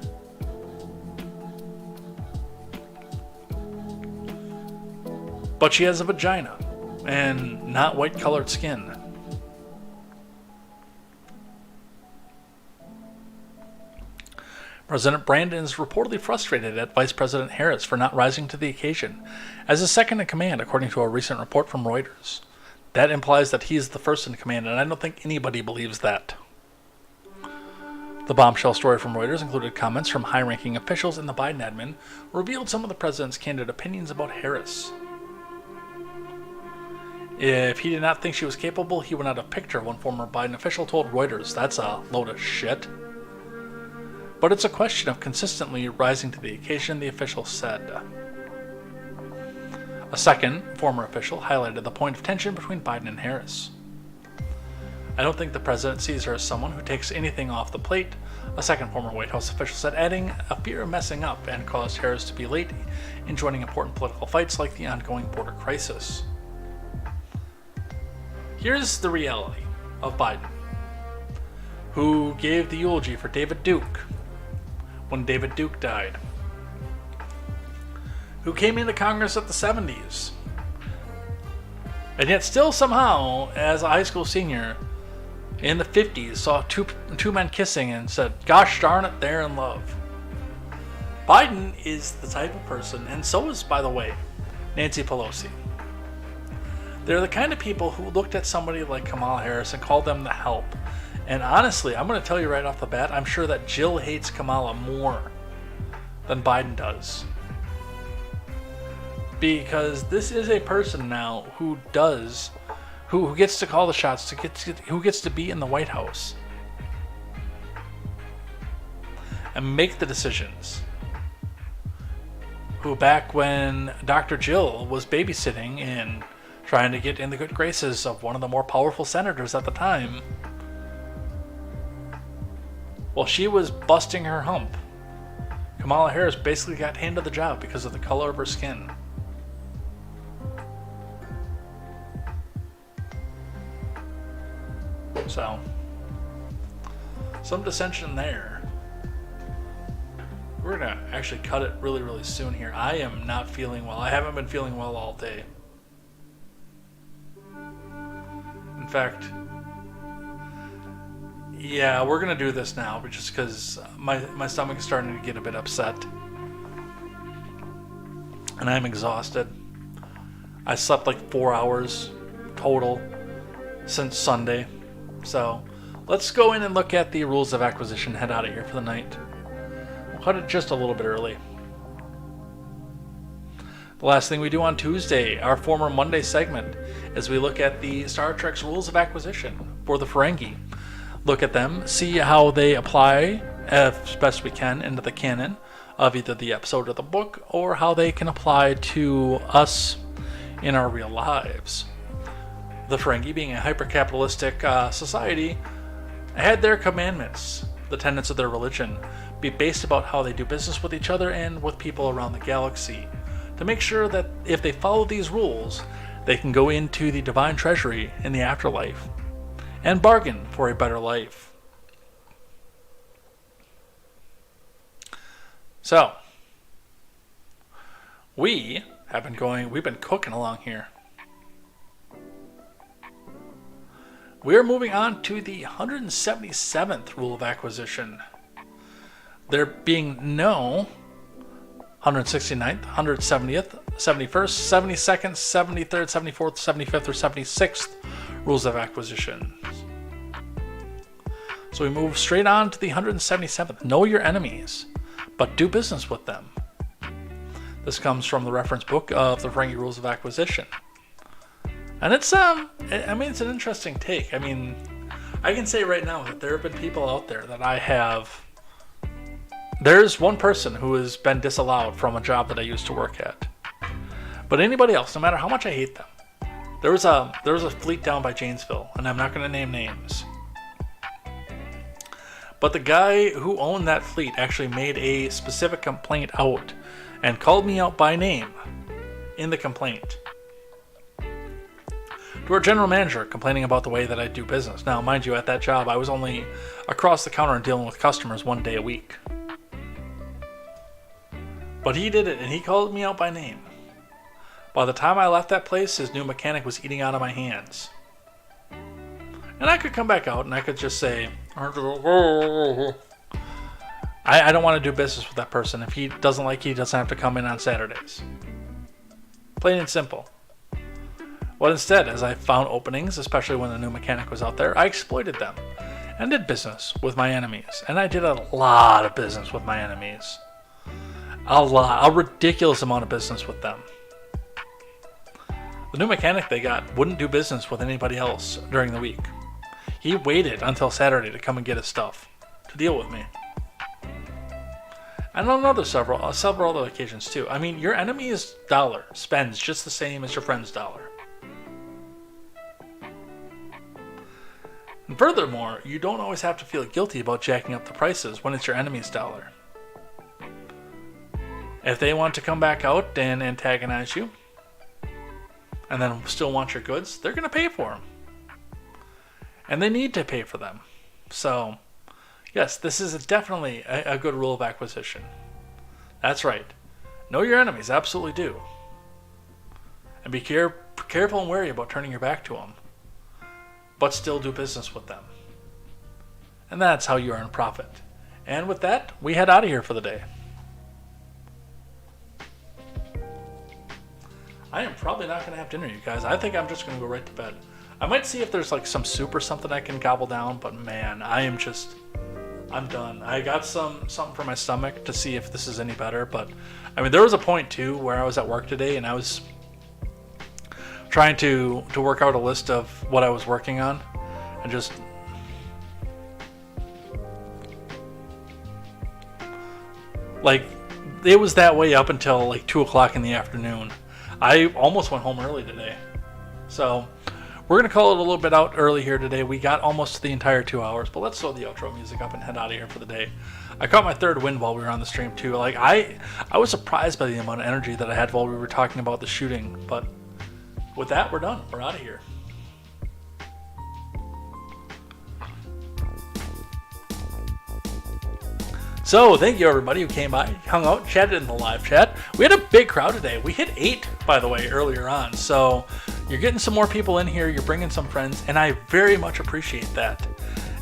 But she has a vagina and not white-colored skin. President Brandon is reportedly frustrated at Vice President Harris for not rising to the occasion as his second in command, according to a recent report from Reuters. That implies that he's the first in command, and I don't think anybody believes that. The bombshell story from Reuters included comments from high-ranking officials in the Biden admin, revealed some of the president's candid opinions about Harris. If he did not think she was capable, he would not have picked her, one former Biden official told Reuters. That's a load of shit. But it's a question of consistently rising to the occasion, the official said. A second former official highlighted the point of tension between Biden and Harris. I don't think the president sees her as someone who takes anything off the plate, a second former White House official said, adding a fear of messing up and caused Harris to be late in joining important political fights like the ongoing border crisis. Here's the reality of Biden, who gave the eulogy for David Duke when David Duke died, who came into Congress at the 70s, and yet still somehow, as a high school senior in the 50s, saw two men kissing and said, gosh darn it, they're in love. Biden is the type of person, and so is, by the way, Nancy Pelosi. They're the kind of people who looked at somebody like Kamala Harris and called them the help. And honestly, I'm going to tell you right off the bat, I'm sure that Jill hates Kamala more than Biden does. Because this is a person now who gets to call the shots, who gets to be in the White House and make the decisions. Who back when Dr. Jill was babysitting and trying to get in the good graces of one of the more powerful senators at the time, while she was busting her hump, Kamala Harris basically got handed the job because of the color of her skin. So, some dissension there. We're going to actually cut it really, really soon here. I am not feeling well. I haven't been feeling well all day. In fact, yeah, we're going to do this now just because my stomach is starting to get a bit upset. And I'm exhausted. I slept like 4 hours total since Sunday. So let's go in and look at the rules of acquisition. Head out of here for the night. We'll cut it just a little bit early. The last thing we do on Tuesday, our former Monday segment, is we look at the Star Trek's rules of acquisition for the Ferengi. Look at them, see how they apply as best we can into the canon of either the episode or the book, or how they can apply to us in our real lives. The Ferengi, being a hyper-capitalistic society, had their commandments, the tenets of their religion, be based about how they do business with each other and with people around the galaxy, to make sure that if they follow these rules, they can go into the divine treasury in the afterlife and bargain for a better life. So, we've been cooking along here. We are moving on to the 177th rule of acquisition. There being no 169th, 170th, 71st, 72nd, 73rd, 74th, 75th, or 76th rules of acquisition. So we move straight on to the 177th. Know your enemies, but do business with them. This comes from the reference book of the Ferengi Rules of Acquisition. And it's it's an interesting take. I mean, I can say right now that there have been people out there that there's one person who has been disallowed from a job that I used to work at. But anybody else, no matter how much I hate them, there was a fleet down by Janesville, and I'm not going to name names. But the guy who owned that fleet actually made a specific complaint out and called me out by name in the complaint to our general manager, complaining about the way that I do business. Now, mind you, at that job, I was only across the counter and dealing with customers 1 day a week. But he did it, and he called me out by name. By the time I left that place, his new mechanic was eating out of my hands. And I could come back out and I could just say, I don't want to do business with that person. If he doesn't like it, he doesn't have to come in on Saturdays. Plain and simple. But instead, as I found openings, especially when the new mechanic was out there, I exploited them and did business with my enemies. And I did a lot of business with my enemies. A ridiculous amount of business with them. The new mechanic they got wouldn't do business with anybody else during the week. He waited until Saturday to come and get his stuff to deal with me. And on several other occasions too. I mean, your enemy's dollar spends just the same as your friend's dollar. And furthermore, you don't always have to feel guilty about jacking up the prices when it's your enemy's dollar. If they want to come back out and antagonize you, and then still want your goods, they're going to pay for them. And they need to pay for them. So, yes, this is definitely a good rule of acquisition. That's right. Know your enemies, absolutely do. And be careful and wary about turning your back to them. But still do business with them. And that's how you earn profit. And with that, we head out of here for the day. I am probably not going to have dinner, you guys. I think I'm just going to go right to bed. I might see if there's like some soup or something I can gobble down, but man, I'm done. I got something for my stomach to see if this is any better, but I mean, there was a point too where I was at work today and I was trying to work out a list of what I was working on and just like it was that way up until like 2 o'clock in the afternoon. I almost went home early today. So we're going to call it a little bit out early here today. We got almost the entire 2 hours, but let's throw the outro music up and head out of here for the day. I caught my third wind while we were on the stream too. Like I was surprised by the amount of energy that I had while we were talking about the shooting, but with that, we're done. We're out of here. So thank you everybody who came by, hung out, chatted in the live chat. We had a big crowd today. We hit 8, by the way, earlier on. So you're getting some more people in here. You're bringing some friends, and I very much appreciate that.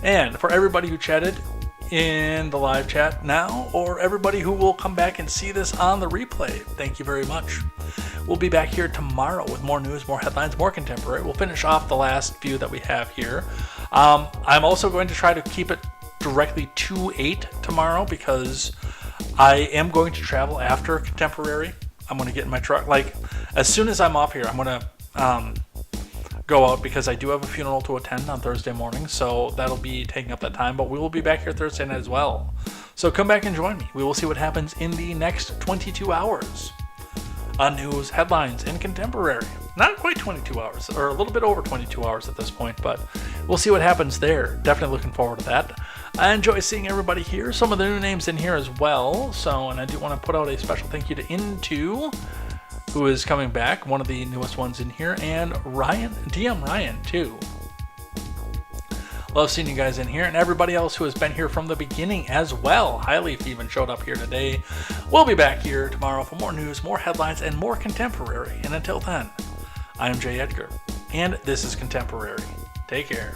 And for everybody who chatted in the live chat now, or everybody who will come back and see this on the replay, thank you very much. We'll be back here tomorrow with more news, more headlines, more contemporary. We'll finish off the last few that we have here. I'm also going to try to keep it directly to 8 tomorrow because I am going to travel after contemporary. I'm going to get in my truck. Like, as soon as I'm off here, I'm going to go out because I do have a funeral to attend on Thursday morning, so that'll be taking up that time, but we will be back here Thursday night as well. So come back and join me. We will see what happens in the next 22 hours on news, headlines, and contemporary. Not quite 22 hours, or a little bit over 22 hours at this point, but we'll see what happens there. Definitely looking forward to that. I enjoy seeing everybody here. Some of the new names in here as well. So, and I do want to put out a special thank you to Into, who is coming back, one of the newest ones in here, and Ryan, DM Ryan too. Love seeing you guys in here, and everybody else who has been here from the beginning as well. Highleaf even showed up here today. We'll be back here tomorrow for more news, more headlines, and more contemporary. And until then, I am Jay Edgar, and this is Contemporary. Take care.